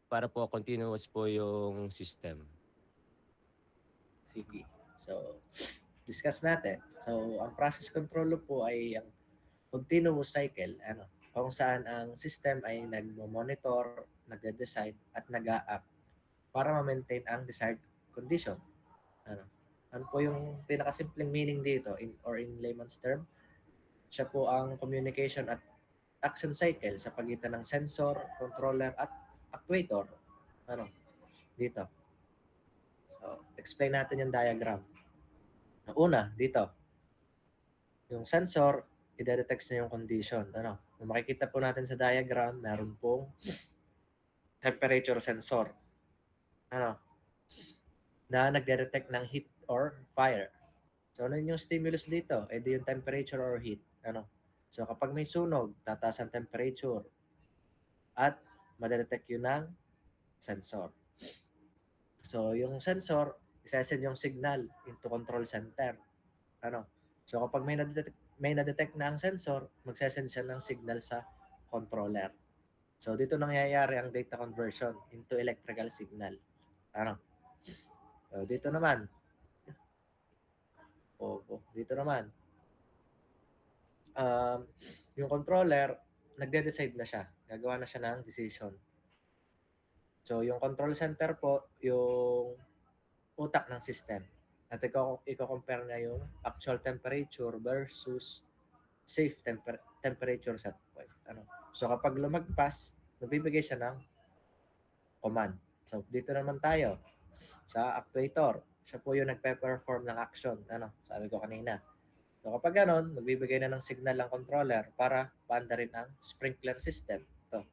para po continuous po yung system. Sige. So, discuss natin. So, ang process control loop po ay ang continuous cycle, kung saan ang system ay nagmo-monitor, nagde-decide, at nag-a-act para ma-maintain ang desired condition. Ano po yung pinakasimpleng meaning dito in layman's term? Siya po ang communication at action cycle sa pagitan ng sensor, controller, at actuator. Dito. So, explain natin yung diagram. Una, dito. Yung sensor, i-detect na yung condition. Kung makikita po natin sa diagram, meron pong temperature sensor. Na nagde-detect ng heat or fire. So, ano yung stimulus dito? Di yung temperature or heat. So, kapag may sunog, tataas ang temperature at madedetect yun ng sensor. So, yung sensor, isasend yung signal into control center. So, kapag may na-detect na ang sensor, magsasend siya ng signal sa controller. So, dito nangyayari ang data conversion into electrical signal. So, dito naman. Dito naman. Yung controller, nagde-decide na siya. Gagawa na siya ng decision. So, yung control center po, yung utak ng system. At i-compare niya yung actual temperature versus safe temperature set point. So, kapag lumagpas, nagbibigay siya ng command. So, dito naman tayo sa actuator. Siya po yung nagpe-perform ng action. Sabi ko kanina. So, kapag ganon, magbibigay na ng signal ang controller para paandarin ang sprinkler system. Ito.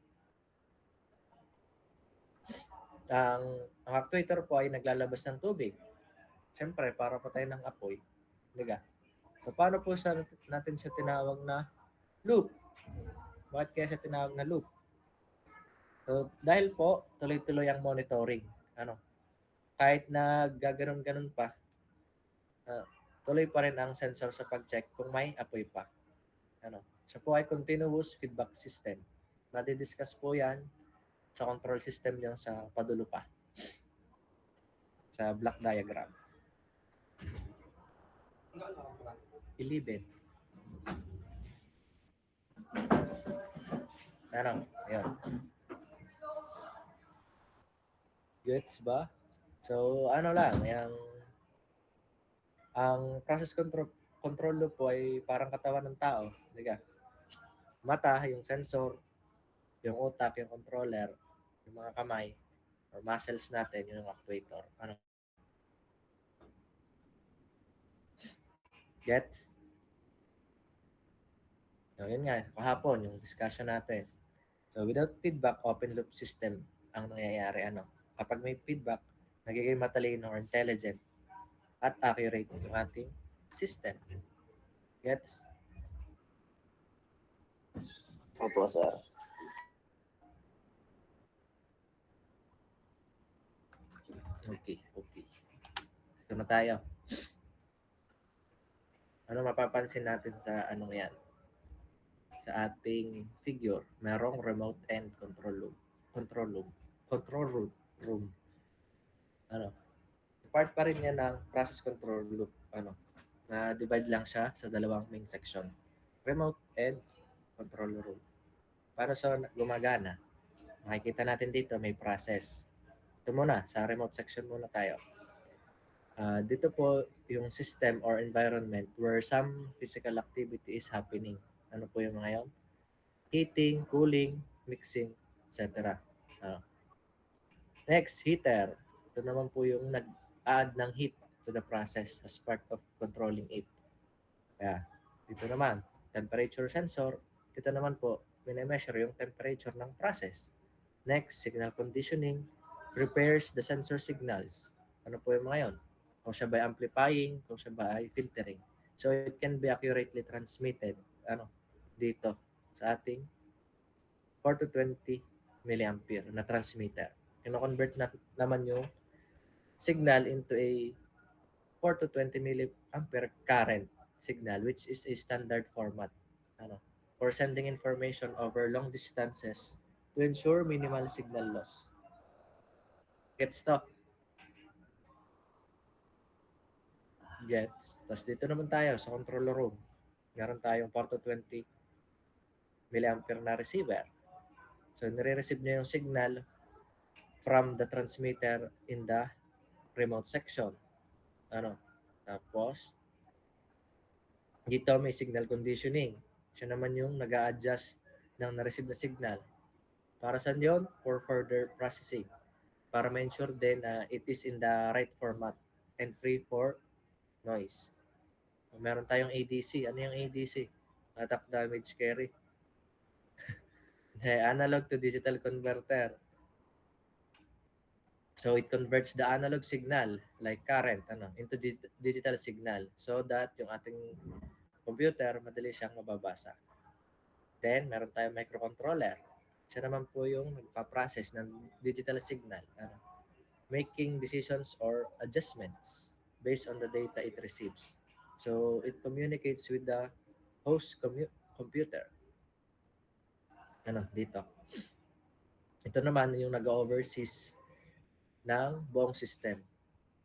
Ang actuator po ay naglalabas ng tubig. Siyempre, para patay ng apoy. Diga? So, paano po natin siya tinawag na loop? Bakit kaya siya tinawag na loop? So, dahil po, tuloy-tuloy ang monitoring. Kahit na gaganon-ganon pa, tuloy pa rin ang sensor sa pag-check kung may apoy pa. Siya po ay continuous feedback system. Nadi-discuss po yan sa control system niyo sa padulo pa. Sa block diagram. 11. Ayan. Gets ba? So, lang, ang process control loop po ay parang katawan ng tao. Diga? Mata, yung sensor, yung utak, yung controller, yung mga kamay, or muscles natin, yung actuator. Gets? So, yun nga, kahapon, yung discussion natin. So, without feedback, open loop system ang nangyayari. Kapag may feedback, nagiging matalino or intelligent at accurate yung ating system. Gets? Opo, sir. Okay. Ito na tayo. Ano mapapansin natin sa yan? Sa ating figure, merong remote and control room. Part pa rin yan ng process control loop. Na divide lang siya sa dalawang main section. Remote and control room. Para sa gumagana, makikita natin dito may process. Ito muna, sa remote section muna tayo. Dito po yung system or environment where some physical activity is happening. Ano po yung mga yun? Heating, cooling, mixing, etc. Next, heater. Ito naman po yung nag-add ng heat to the process as part of controlling it. Kaya, dito naman, temperature sensor. Dito naman po, mini-measure yung temperature ng process. Next, signal conditioning. Prepares the sensor signals. Ano po yung mga yun? Kung siya ba ay amplifying, kung siya ba ay filtering. So, it can be accurately transmitted dito sa ating 4 to 20 milliampere na transmitter. Kino-convert naman yung signal into a 4 to 20 milliampere current signal, which is a standard format for sending information over long distances to ensure minimal signal loss. Gets to? Gets. Tapos dito naman tayo sa control room. Meron tayong 420 milliampere na receiver. So, nire-receive niya yung signal from the transmitter in the remote section. Tapos, dito may signal conditioning. Siya naman yung nag-a-adjust ng na-receive na signal. Para saan yun? For further processing. Para ma-ensure din na it is in the right format and free for noise. Meron tayong ADC. Ano yung ADC? Attack damage carry. Analog to digital converter. So it converts the analog signal like current into digital signal so that yung ating computer madali siyang mababasa. Then meron tayong microcontroller. Siya naman po yung nagpa-process ng digital signal, making decisions or adjustments based on the data it receives. So it communicates with the host computer. Dito. Ito naman yung nag-oversees ng buong system.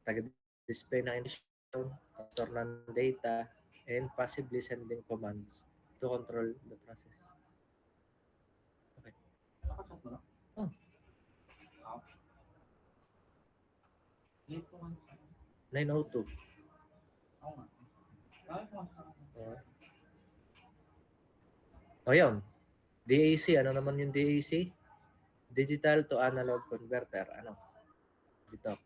Taga-display ng information, store ng data, and possibly sending commands to control the process. Okay. Oh. 9:02. Yun. DAC. Ano naman yung DAC? Digital to analog converter. Dito.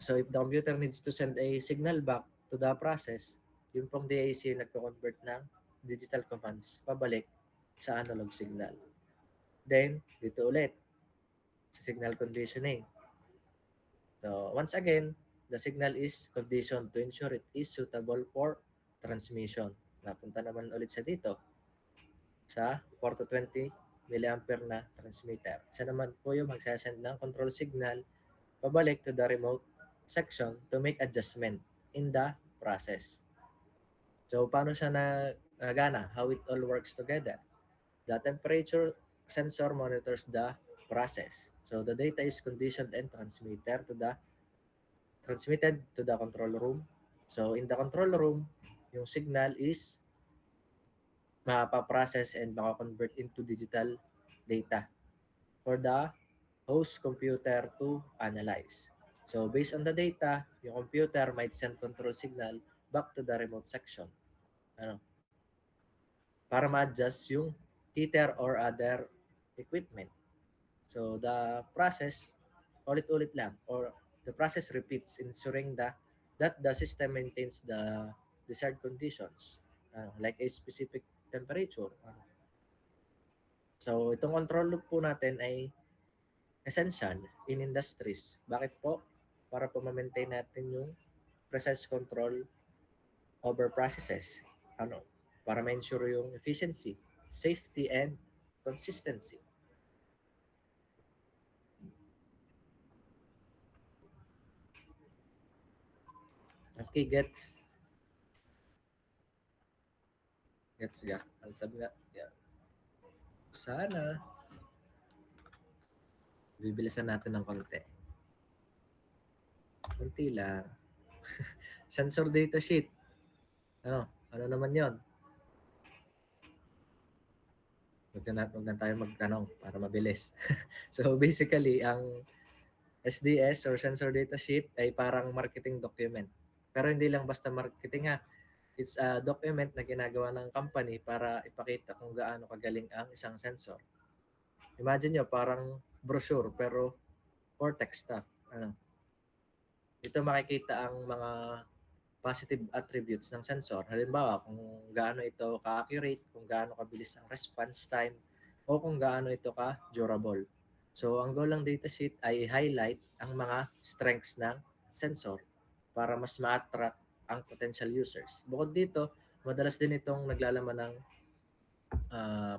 So, if the computer needs to send a signal back to the process, yung pong DAC nagko-convert ng digital commands pabalik sa analog signal. Then, dito ulit sa signal conditioning. So, once again, the signal is conditioned to ensure it is suitable for transmission. Napunta naman ulit siya dito sa 420 milliampere na transmitter. Siya naman po yung magsasend ng control signal pabalik to the remote section to make adjustment in the process. So, paano siya nagana? How it all works together? The temperature sensor monitors the process. So, the data is conditioned and transmitted to the control room. So, in the control room, yung signal is mapaprocess and makakonvert into digital data for the host computer to analyze. So, based on the data, yung computer might send control signal back to the remote section. Para ma-adjust yung heater or other equipment. So, the process, ulit-ulit lang, or the process repeats, ensuring that the system maintains the desired conditions, like a specific temperature. So, itong control loop po natin ay essential in industries. Bakit po? Para po ma-maintain natin yung precise control over processes. Para ma-ensure yung efficiency, safety, and consistency. Okay, gets ya. Altab nga. Yeah. Sana. Bibilisan natin ng konti. Konti lang. Sensor data sheet. Ano naman yon? Huwag na tayo magtanong para mabilis. So basically, ang SDS or sensor data sheet ay parang marketing document. Pero hindi lang basta marketing ha. It's a document na ginagawa ng company para ipakita kung gaano kagaling ang isang sensor. Imagine nyo, parang brochure pero for tech stuff. Ito makikita ang mga positive attributes ng sensor. Halimbawa, kung gaano ito ka-accurate, kung gaano kabilis ang response time, o kung gaano ito ka-durable. So, ang goal ng datasheet ay highlight ang mga strengths ng sensor para mas ma-attract ang potential users. Bukod dito, madalas din itong naglalaman ng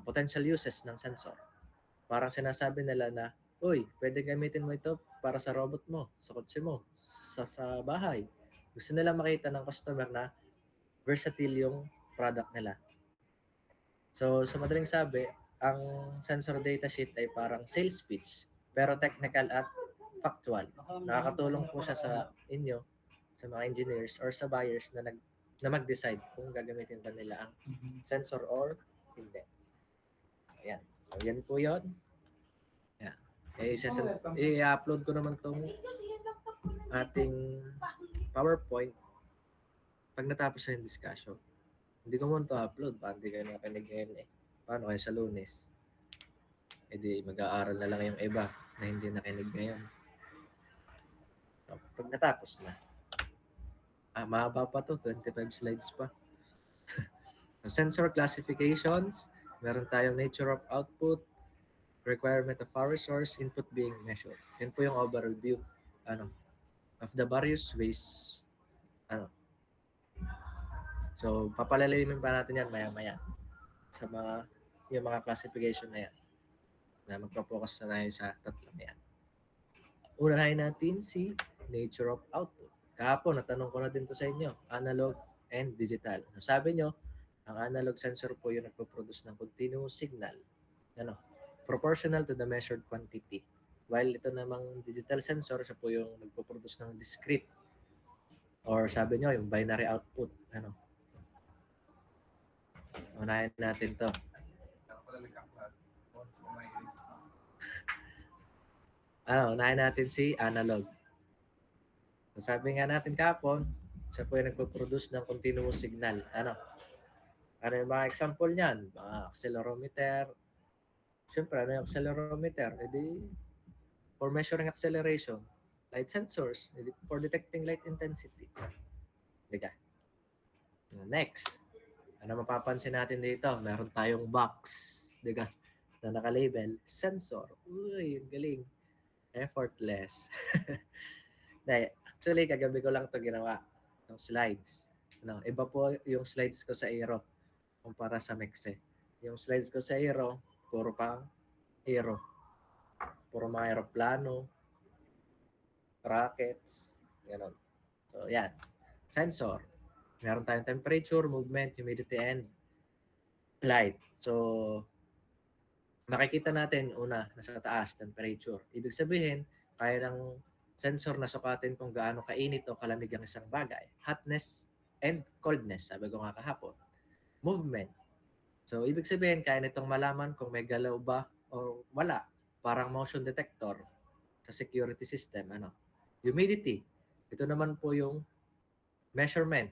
potential uses ng sensor. Parang sinasabi nila na, uy, pwede gamitin mo ito para sa robot mo, sa kotse mo, sa bahay. Gusto nila makita ng customer na versatile yung product nila. So, sa madaling sabi, ang sensor data sheet ay parang sales pitch, pero technical at factual. Nakakatulong po siya sa inyo, sa mga engineers or sa buyers na mag-decide kung gagamitin ba nila ang sensor or hindi. Ayan. So, yan po yun. Ayan. I-upload ko naman tong ating PowerPoint pag natapos na yung discussion. Hindi ko muna ito upload. Baka hindi kayo nakinig ngayon eh. Paano kayo sa Lunes? E di mag-aaral na lang yung iba na hindi nakinig ngayon. So, pag natapos na. Mahaba pa to. 25 slides pa. Sensor classifications. Meron tayong nature of output, requirement of power source, input being measured. Yan po yung overall view of the various ways. So, papalalimin pa natin yan maya-maya sa yung mga classification na yan. Na magpa-focus na tayo sa tatlo na yan. Unahin natin si nature of output. Kahapon, natanong ko na din to sa inyo, analog and digital. So, sabi nyo, ang analog sensor po yung nagpo-produce ng continuous signal, proportional to the measured quantity. While ito namang digital sensor, siya po yung nagpo-produce ng discrete. Or sabi nyo, yung binary output. Unahin natin to. Unahin natin si analog. So, sabi nga natin kahapon, siya po yung nagpo-produce ng continuous signal. Ano yung mga example niyan? Mga accelerometer. Siyempre, ano yung accelerometer? For measuring acceleration. Light sensors. For detecting light intensity. Diga. Next. Ano mapapansin natin dito? Meron tayong box. Diga. Na nakalabel. Sensor. Uy, ang galing. Effortless. Actually, kagabi ko lang ito ginawa. Yung slides. Iba po yung slides ko sa Aero kumpara sa Mexe. Yung slides ko sa Aero, puro pang Aero. Puro mga aeroplano, rockets, gano'n. So, yan. Sensor. Meron tayong temperature, movement, humidity, and light. So, makikita natin, una, nasa taas, temperature. Ibig sabihin, kaya ng sensor na sukatin kung gaano kainit o kalamig ang isang bagay. Hotness and coldness, sabi ko nga kahapon. Movement. So, ibig sabihin, kaya nitong malaman kung may galaw ba o wala. Parang motion detector sa security system. Humidity. Ito naman po yung measurement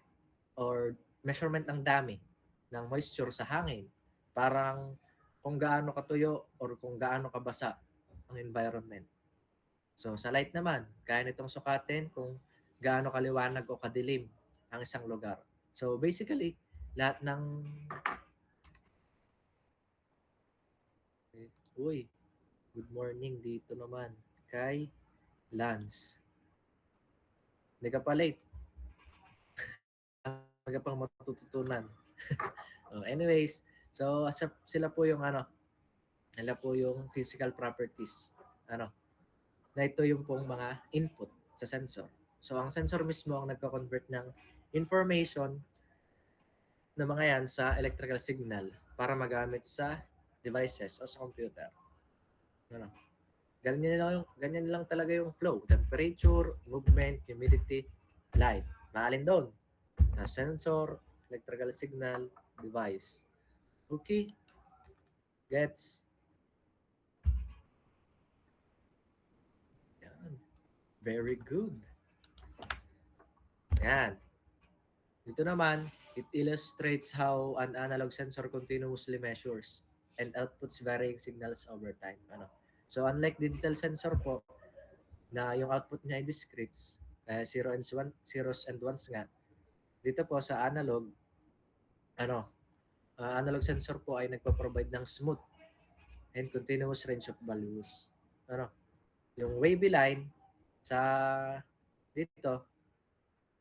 or measurement ng dami ng moisture sa hangin. Parang kung gaano katuyo or kung gaano kabasa ang environment. So, sa light naman, kaya nitong sukatin kung gaano kaliwanag o kadilim ang isang lugar. So, basically, lahat ng good morning dito naman kay Lance. Hindi ka pa late. Hindi ka pang matututunan. Anyways, so sila po yung sila po yung physical properties. Na ito yung pong mga input sa sensor. So, ang sensor mismo ang nagko-convert ng information na mga yan sa electrical signal para magamit sa devices o sa computer. Ganyan lang talaga yung flow. Temperature, movement, humidity, light. Maalin doon? Na sensor, electrical signal, device. Okay? Gets? Yan. Very good. Yan. Dito naman, it illustrates how an analog sensor continuously measures and outputs varying signals over time. So, unlike digital sensor po, na yung output niya ay discrete, zeros and ones nga, dito po sa analog, analog sensor po ay nagpo-provide ng smooth and continuous range of values. Yung wavy line sa dito,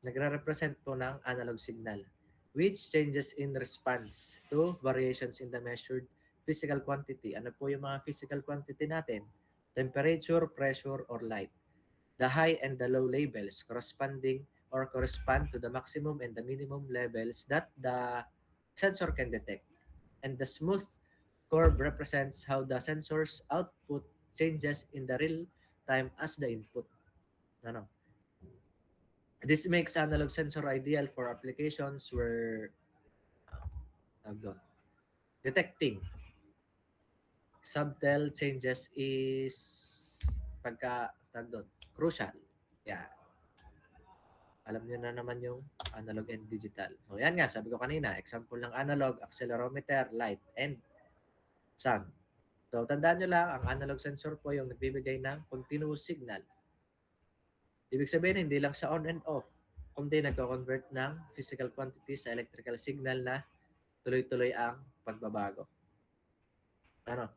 nagre-represent po ng analog signal, which changes in response to variations in the measured physical quantity. Ano po yung mga physical quantity natin? Temperature, pressure, or light. The high and the low labels correspond to the maximum and the minimum levels that the sensor can detect. And the smooth curve represents how the sensor's output changes in the real time as the input. Ano? This makes analog sensor ideal for applications where detecting subtle changes is crucial. Yeah. Alam niyo na naman yung analog and digital. So yan nga, sabi ko kanina, example ng analog, accelerometer, light, and sound. So tandaan nyo lang, ang analog sensor po yung nagbibigay ng continuous signal. Ibig sabihin, hindi lang siya on and off, kundi nagko-convert ng physical quantity sa electrical signal na tuloy-tuloy ang pagbabago. Ano?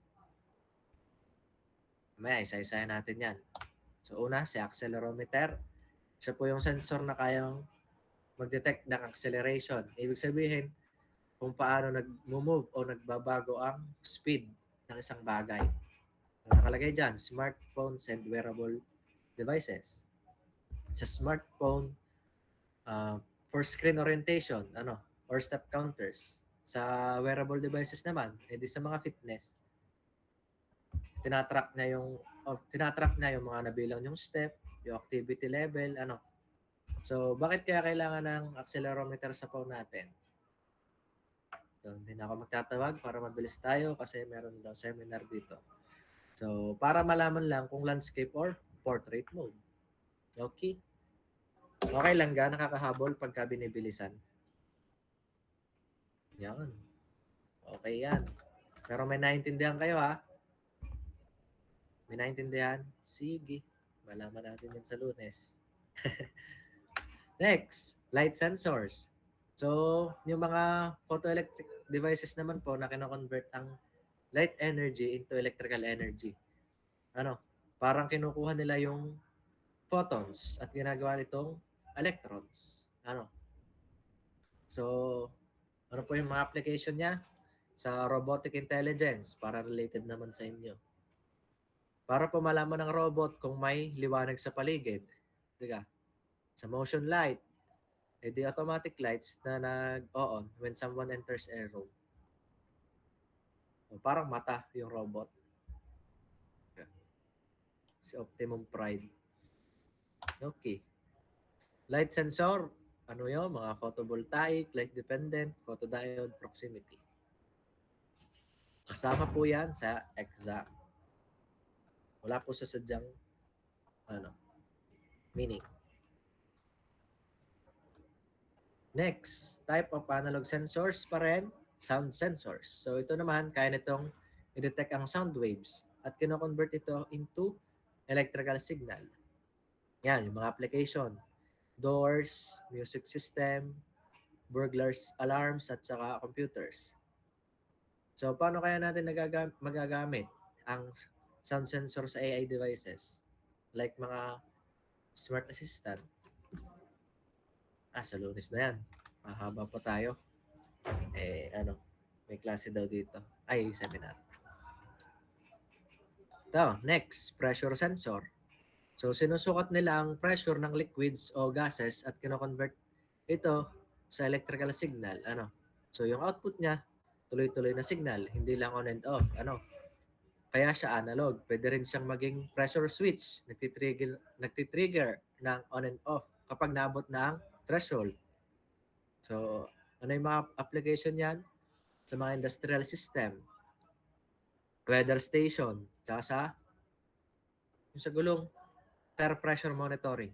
Mamaya, isa-isahin natin yan. So una, si accelerometer. Siya po yung sensor na kayang mag-detect ng acceleration. Ibig sabihin, kung paano nag-move o nagbabago ang speed ng isang bagay. Nakalagay dyan, smartphones and wearable devices. Sa smartphone, for screen orientation, or step counters. Sa wearable devices naman, edi sa mga fitness, tinatrack niya yung mga nabilang yung step, yung activity level, So, bakit kaya kailangan ng accelerometer sa phone natin? So, hindi na ako magtatawag para mabilis tayo kasi meron daw seminar dito. So, para malaman lang kung landscape or portrait mode. Okay? Okay lang ga, nakakahabol pagka binibilisan. Yan. Okay yan. Pero may naintindihan kayo ha? May naintindihan? Sige. Malaman natin yan sa Lunes. Next, light sensors. So, yung mga photoelectric devices naman po na kino-convert ang light energy into electrical energy. Parang kinukuha nila yung photons at ginagawa nitong electrons. So, ano po yung mga application niya? Sa robotic intelligence, para related naman sa inyo. Para po malaman ng robot kung may liwanag sa paligid. Diba? Sa motion light, the automatic lights na nag-on when someone enters a room. So, parang mata yung robot. Si Optimum Prime. Okay. Light sensor, yun? Mga photovoltaic, light dependent, photodiode, proximity. Kasama po yan sa exam. Wala po sa sadyang meaning. Next, type of analog sensors pa rin, sound sensors. So ito naman, kaya nitong i-detect ang sound waves at kino-convert ito into electrical signal. Yan, yung mga application. Doors, music system, burglars alarms, at saka computers. So paano kaya natin magagamit ang sound sensor sa AI devices? Like mga smart assistant. Sa Lunes na yan. Mahaba pa tayo. May klase daw dito. Seminar. Ito, next, pressure sensor. So, sinusukat nila ang pressure ng liquids o gases at kino-convert ito sa electrical signal. So, yung output niya, tuloy-tuloy na signal, hindi lang on and off. Kaya siya analog. Pwede rin siyang maging pressure switch. Nagtitrigger ng on and off kapag naabot na ang threshold. So, ano yung mga application yan? Sa mga industrial system, weather station, tsaka sa gulong, tire pressure monitoring.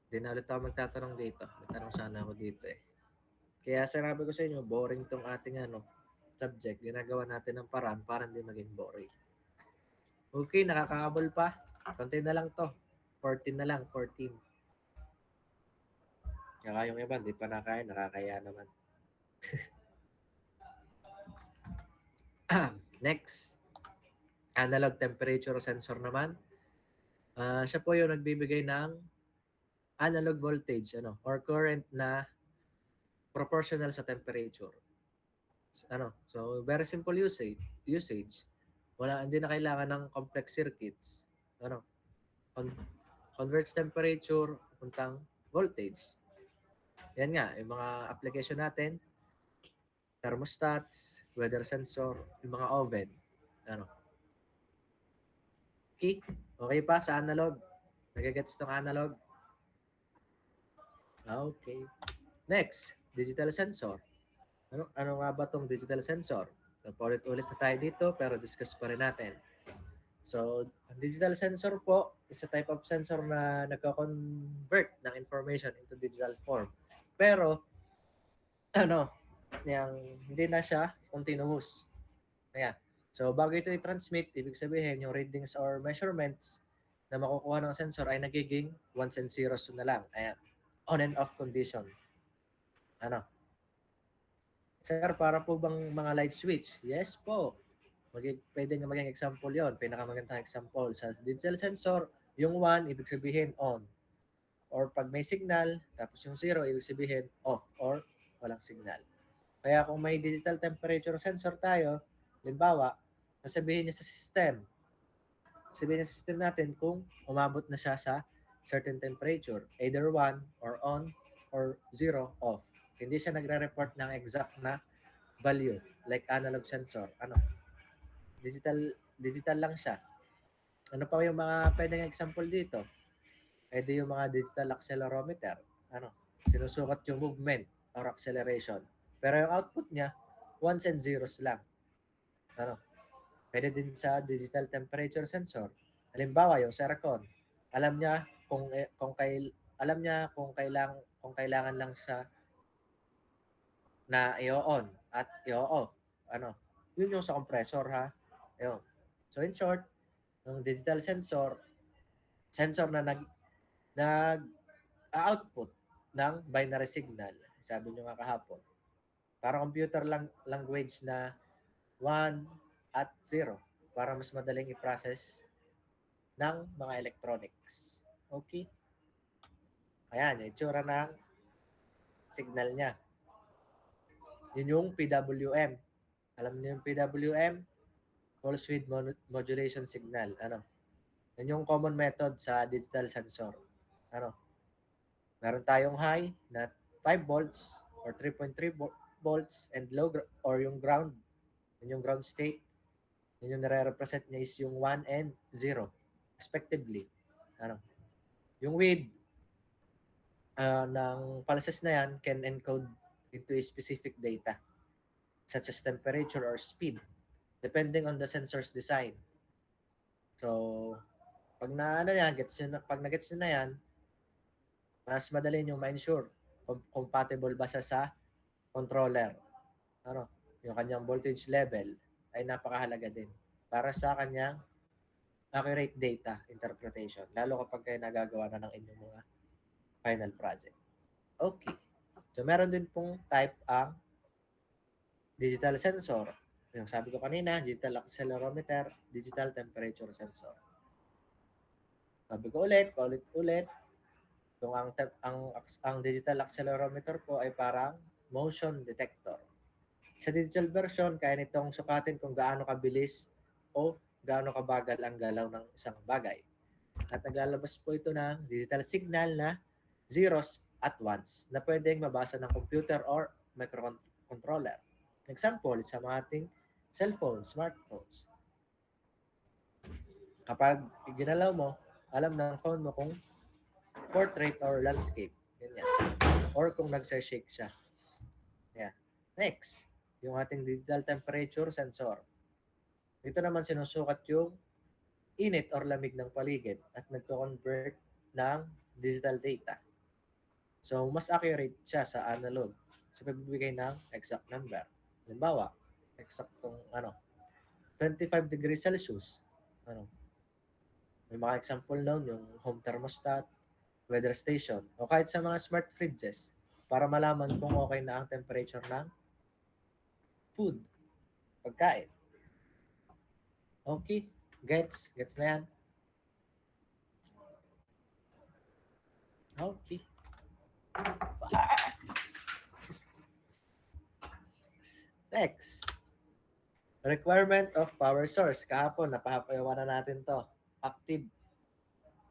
Hindi na ulit ako magtatanong dito. Magtanong sana ako dito eh. Kaya sinabi ko sa inyo, boring tong ating subject. Ginagawa natin ng paraan para hindi maging boring. Okay, nakakahabol pa. Konti na lang to. 14 na lang, 14. Kaya yung iba, hindi pa nakaya, nakakaya naman. Next, analog temperature sensor naman. Siya po yung nagbibigay ng analog voltage or current na proportional sa temperature. So very simple usage. Hindi na kailangan ng complex circuits. Converts temperature puntang voltage. Yan nga, yung mga application natin, thermostats, weather sensor, yung mga oven. Ano? Okay? Okay pa sa analog? Nagagets tong analog? Okay. Next, digital sensor. Ano nga ba tong digital sensor? So, paulit-ulit na tayo dito pero discuss pa rin natin. So, ang digital sensor po is a type of sensor na nagko-convert ng information into digital form. Pero, hindi na siya continuous. Ayan. So, bago ito i-transmit, ibig sabihin yung readings or measurements na makukuha ng sensor ay nagiging ones and zeros na lang. Ayan. On and off condition. Sir, para po bang mga light switch? Yes po. Pwede nga maging example yon. Pinakamagandang example. Sa digital sensor, yung 1, ibig sabihin on. Or pag may signal, tapos yung 0, ibig sabihin off or walang signal. Kaya kung may digital temperature sensor tayo, halimbawa, sasabihin niya sa system. Sabihin niya sa system natin kung umabot na siya sa certain temperature. Either 1 or on or 0 off. Hindi siya nagre-report ng exact na value like analog sensor. Digital lang siya. Ano pa yung mga pwedeng example dito? Pwede yung mga digital accelerometer. Sinusukat yung movement or acceleration. Pero yung output niya, ones and zeros lang. Pwede din sa digital temperature sensor. Halimbawa, yung Sercon, alam niya kung kailangan lang siya na i-on at i-off. Yun yung sa compressor, ha? Ayun. So in short, yung digital sensor na nag-output ng binary signal. Sabi nyo nga kahapon. Para computer language na 1 at 0 para mas madaling i-process ng mga electronics. Okay? Ayan, yung itsura ng signal niya. Yun yung PWM. Alam niyo yung PWM? Pulse width modulation signal. Yan yung common method sa digital sensor. Meron tayong high na 5 volts or 3.3 volts and low or yung ground. Yan yung ground state. Yan yung nare-represent niya is yung 1 and 0 respectively. Yung width ng pulses na yan can encode into a specific data such as temperature or speed depending on the sensor's design. So, pag nagets nyo na yan, mas madali nyo ma-ensure compatible ba siya sa controller. Yung kanyang voltage level ay napakahalaga din para sa kanyang accurate data interpretation, lalo kapag kayo nagagawa na ng inyong mga final project. Okay. So, meron din pong type ang digital sensor. Yung sabi ko kanina, digital accelerometer, digital temperature sensor. Sabi ko paulit-ulit, kung ang digital accelerometer po ay parang motion detector. Sa digital version, kaya nitong sukatin kung gaano kabilis o gaano kabagal ang galaw ng isang bagay. At naglalabas po ito ng digital signal na zeros at ones na pwedeng mabasa ng computer or microcontroller. Example, sa mga ating cellphones, smartphones. Kapag ginalaw mo, alam ng phone mo kung portrait or landscape. Ganyan. Or kung nagsa-shake siya. Yeah. Next, yung ating digital temperature sensor. Dito naman sinusukat yung init or lamig ng paligid at nagko-convert ng digital data. So, mas accurate siya sa analog sa pagbibigay ng exact number. Halimbawa, eksaktong 25 degrees Celsius. May mga example noon, yung home thermostat, weather station, o kahit sa mga smart fridges para malaman kung okay na ang temperature ng food, pagkain. Okay? Gets na yan? Okay. Next. Requirement of power source. Kahapon, napahapayawan na natin to. Active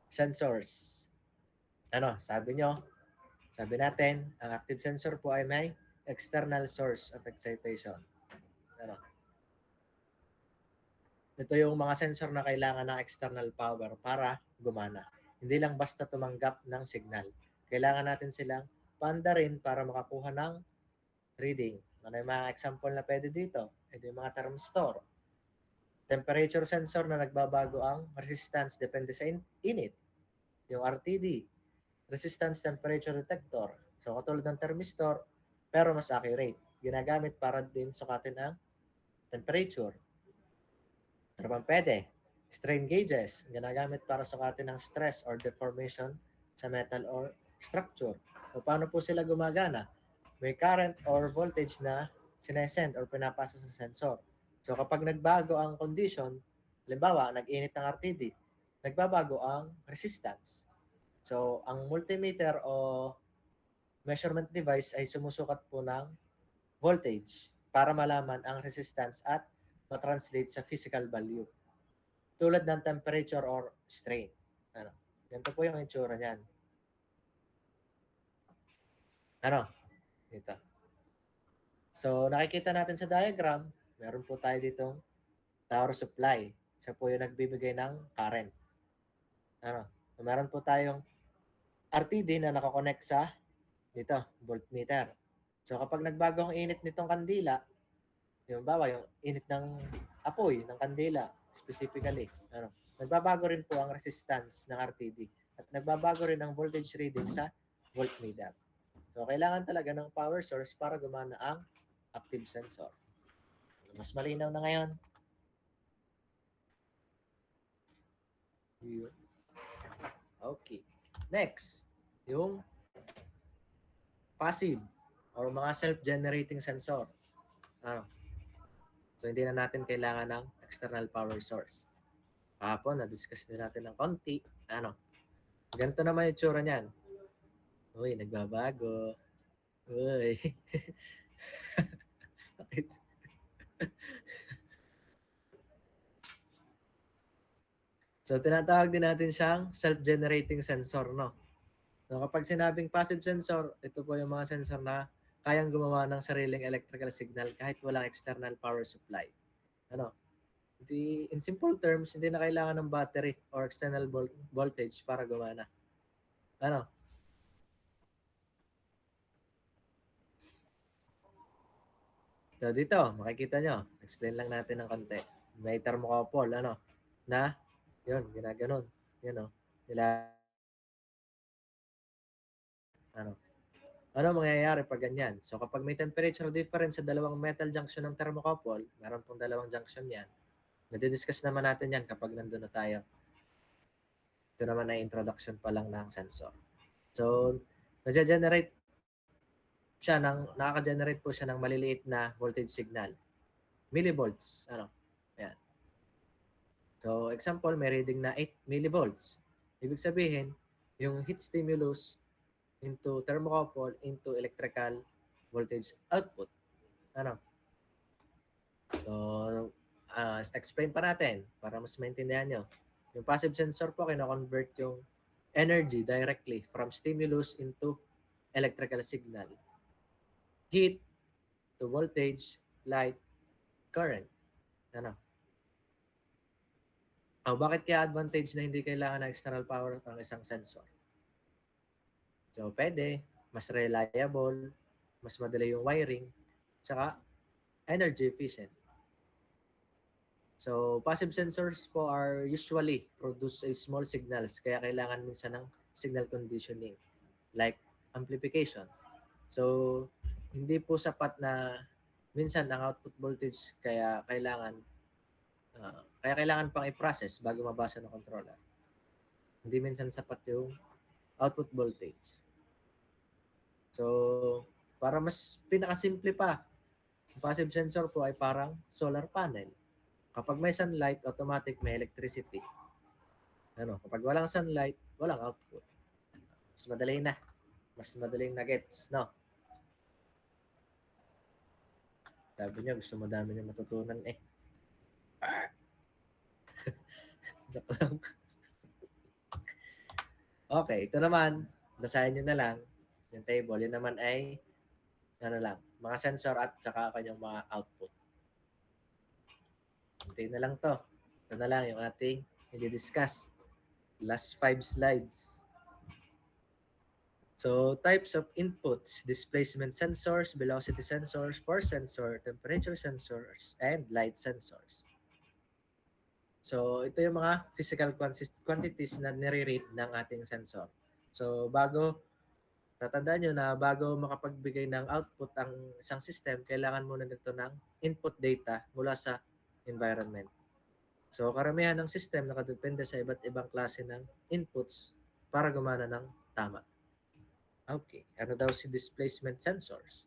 sensors. Sabi natin, ang active sensor po ay may external source of excitation. Ano? Ito yung mga sensor na kailangan ng external power para gumana. Hindi lang basta tumanggap ng signal. Kailangan natin silang paandarin para makakuha ng reading. Ano yung mga example na pwede dito? Ito yung mga thermistor. Temperature sensor na nagbabago ang resistance depende sa init. Yung RTD, resistance temperature detector. So katulad ng thermistor, pero mas accurate. Ginagamit para din sukatin ang temperature. Ano bang pwede? Strain gauges, ginagamit para sukatin ang stress or deformation sa metal or structure. So paano po sila gumagana? May current or voltage na sinesend or pinapasa sa sensor. So kapag nagbago ang condition, halimbawa, nag-init ng RTD, nagbabago ang resistance. So ang multimeter o measurement device ay sumusukat po ng voltage para malaman ang resistance at matranslate sa physical value. Tulad ng temperature or strain. Ano? Ganito po yung itsura niyan. Ano? Dito. So, nakikita natin sa diagram, meron po tayo ditong tower supply. Siya po yung nagbibigay ng current. Ano? So, meron po tayong RTD na nakakonect sa dito, voltmeter. So, kapag nagbago ang init nitong kandila, yung bawa, yung init ng apoy ng kandila, specifically, ano, nagbabago rin po ang resistance ng RTD at nagbabago rin ang voltage reading sa voltmeter. So, kailangan talaga ng power source para gumana ang active sensor. Mas malinaw na ngayon. Okay. Next, yung passive or mga self-generating sensor. Ano? So, hindi na natin kailangan ng external power source. Kahapon, na-discuss din natin ng konti. Ano? Ganito naman yung tsura niyan. Uy, nagbabago. Uy. Bakit? So, tinatawag din natin siyang self-generating sensor, no? So, kapag sinabing passive sensor, ito po yung mga sensor na kayang gumawa ng sariling electrical signal kahit walang external power supply. Ano? In simple terms, hindi na kailangan ng battery or external voltage para gumana. Ano? So, dito, makikita nyo. Explain lang natin ng konti. May thermocouple, ano? Na, yun, ginaganon. Yan, o. Nila, ano? Ano mangyayari pag ganyan? So, kapag may temperature difference sa dalawang metal junction ng thermocouple, meron pong dalawang junction yan. Nadidiscuss naman natin yan kapag nandun na tayo. Ito naman ay introduction pa lang ng sensor. So, nakaka-generate po siya ng maliliit na voltage signal. Millivolts. Ano? Ayan. So, example, may reading na 8 millivolts. Ibig sabihin, yung heat stimulus into thermocouple into electrical voltage output. Ano? So, explain pa natin para mas maintindihan nyo. Yung passive sensor po, kina-convert yung energy directly from stimulus into electrical signal. Heat to voltage, light, current. Ano? Bakit kaya advantage na hindi kailangan ng external power ng isang sensor? So, pwede, mas reliable, mas madali yung wiring, tsaka energy efficient. So, passive sensors po are usually produce a small signals, kaya kailangan minsan ng signal conditioning, like amplification. So, hindi po sapat na minsan ang output voltage, kaya kailangan pang i-process bago mabasa ng controller. Hindi minsan sapat yung output voltage. So, para mas pinakasimple pa, ang passive sensor po ay parang solar panel. Kapag may sunlight, automatic may electricity. Ano, kapag walang sunlight, walang output. Mas madali na. Mas madaling na gets, no? Sabi niyo, gusto mo dami niyo matutunan eh. Joke lang. Okay, ito naman, basahin niyo na lang yung table. Yun naman ay, ano lang, mga sensor at saka kanyang mga output. Hintayin na lang to. Ito na lang yung ating i-discuss. Last 5 slides. So, types of inputs, displacement sensors, velocity sensors, force sensor, temperature sensors, and light sensors. So, ito yung mga physical quantities na nire-read ng ating sensor. So, tatandaan nyo na bago makapagbigay ng output ang isang system, kailangan muna nito ng input data mula sa environment. So, karamihan ng system nakadepende sa iba't ibang klase ng inputs para gumana ng tama. Okay. Ano daw si displacement sensors?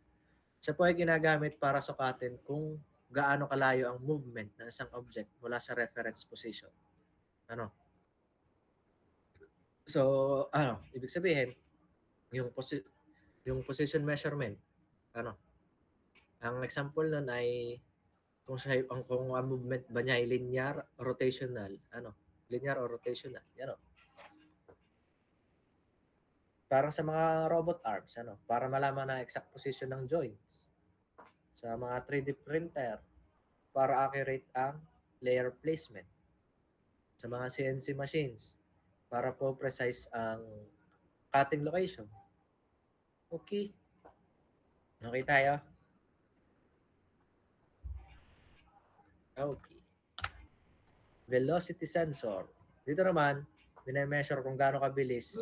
Siya po ay ginagamit para sukatin kung gaano kalayo ang movement ng isang object mula sa reference position. Ano? So, ibig sabihin, yung position measurement, ang example nun ay kung ang movement ba niya ay linear, rotational, linear or rotational, Parang sa mga robot arms, para malaman ang exact position ng joints. Sa mga 3D printer, para accurate ang layer placement. Sa mga CNC machines, para po precise ang cutting location. Okay. Okay tayo? Okay. Velocity sensor. Dito naman, measure kung gaano kabilis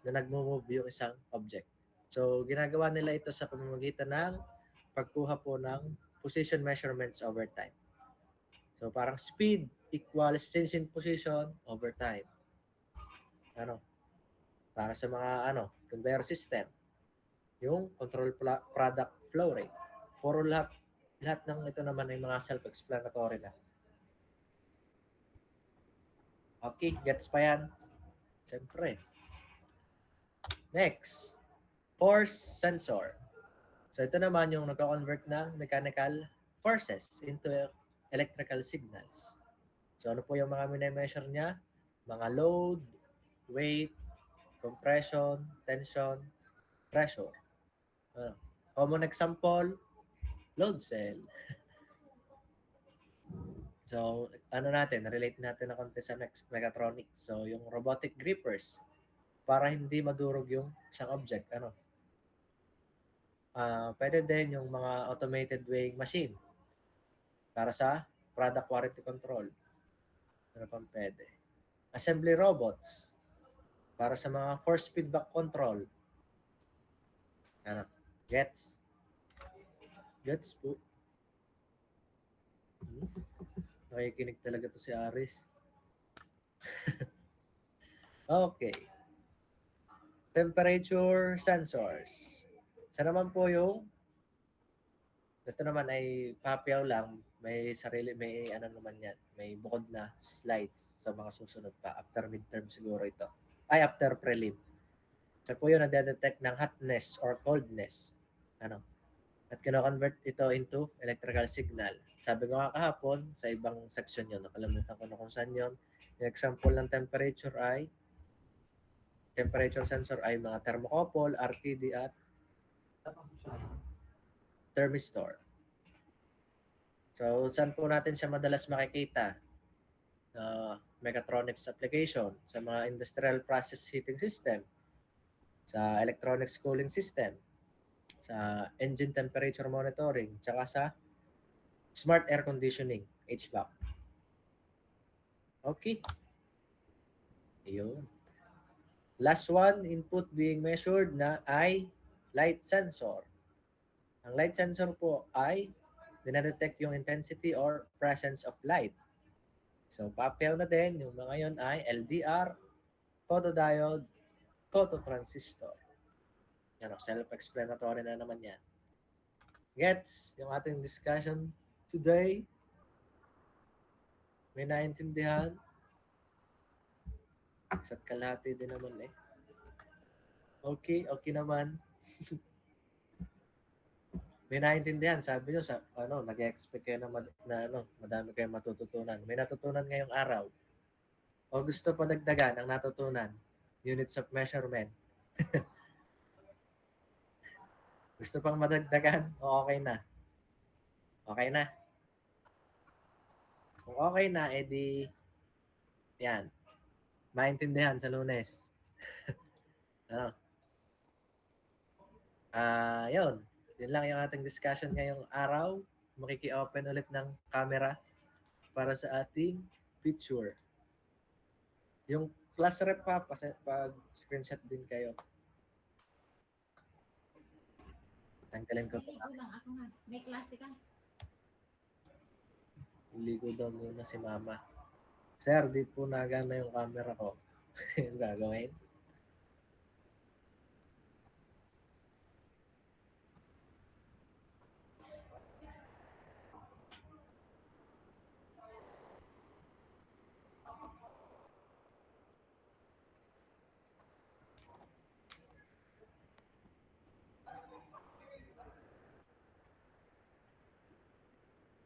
na nagmo-move yung isang object. So, ginagawa nila ito sa pamamagitan ng pagkuha po ng position measurements over time. So, parang speed equals change in position over time. Para sa mga conveyor system, yung control product flow rate. Puro lahat ng ito naman ay mga self-explanatory na. Okay, gets pa yan? Siyempre. Next, force sensor. So ito naman yung nagko-convert ng mechanical forces into electrical signals. So ano po yung mga mini-measure niya? Mga load, weight, compression, tension, pressure. Common example, load cell. So, relate natin na konti sa mechatronics. So, yung robotic grippers, para hindi madurog yung isang object, pwede din yung mga automated weighing machine para sa product quality control. Ano pang pwede? Assembly robots para sa mga force feedback control. Gets? Gets po. Nakikinig talaga to si Aris. Okay. Temperature sensors. Sa naman po yung ito naman ay papiaw lang, may naman yan, may bukod na slides sa mga susunod pa after midterm siguro ito. After prelim. So po yun nade-detect ng hotness or coldness. At kino-convert ito into electrical signal. Sabi ko nga kahapon, sa ibang section yun, nakalimutan ko na kung saan yun. Yung example ng temperature sensor ay mga thermocouple, RTD at thermistor. So, saan po natin siya madalas makikita? Mechatronics application, sa mga industrial process heating system, sa electronics cooling system, sa engine temperature monitoring, tsaka sa smart air conditioning, HVAC. Okay. Ayun. Last one, input being measured na ay light sensor. Ang light sensor po ay dinadetect yung intensity or presence of light. So, papiaw na din, yung mga yon ay LDR, photodiode, phototransistor. Self-explanatory na naman yan. Gets yung ating discussion today? May naintindihan? Isa't kalahati din naman eh. Okay naman. May naintindihan, sabi nyo nag-expect kayo na madami kayong matututunan. May natutunan ngayong araw. O gusto pa dagdagan ang natutunan? Units of measurement. Gusto pang madagdagan o okay na? Okay na? Kung okay na, edi yan. Maintindihan sa Lunes. Ano? Yun. Yun lang yung ating discussion ngayong araw. Makiki-open ulit ng camera para sa ating picture. Yung class rep pa, pag screenshot din kayo. Tanggalin ko. May klase ka. Ligo daw muna si mama. Sir, di po nagana yung camera ko. Yung gagawin.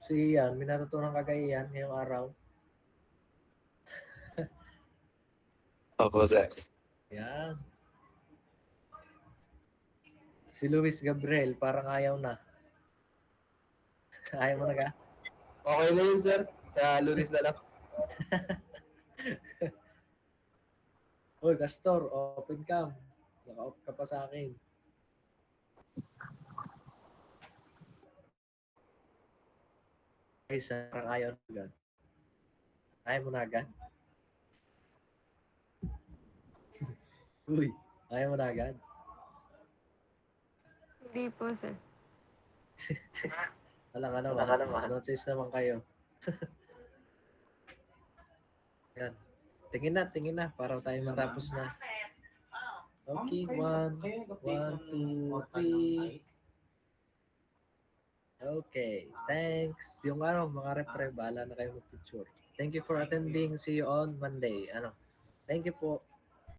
Si Ian, may natutunan ka kay Ian ngayong araw. Opo, sir. Yan. Si Luis Gabriel, parang ayaw na. Ayaw mo na ka? Okay na yun, sir. Sa Lunes na lang. Uy, Castor, open cam. Naka-off ka pa sa akin. Okay, sir, parang ayaw na agad. Ayaw mo na agad? Uy, ayaw mo na agad? Hindi po, sir. Wala ka naman. No choice naman kayo. Yan. Tingin na para tayo matapos na. Okay, 1, 2, 3. Okay, thanks. Yung mga repre, bahala na kayo mag-picture. Thank you for attending. See you on Monday. Thank you po.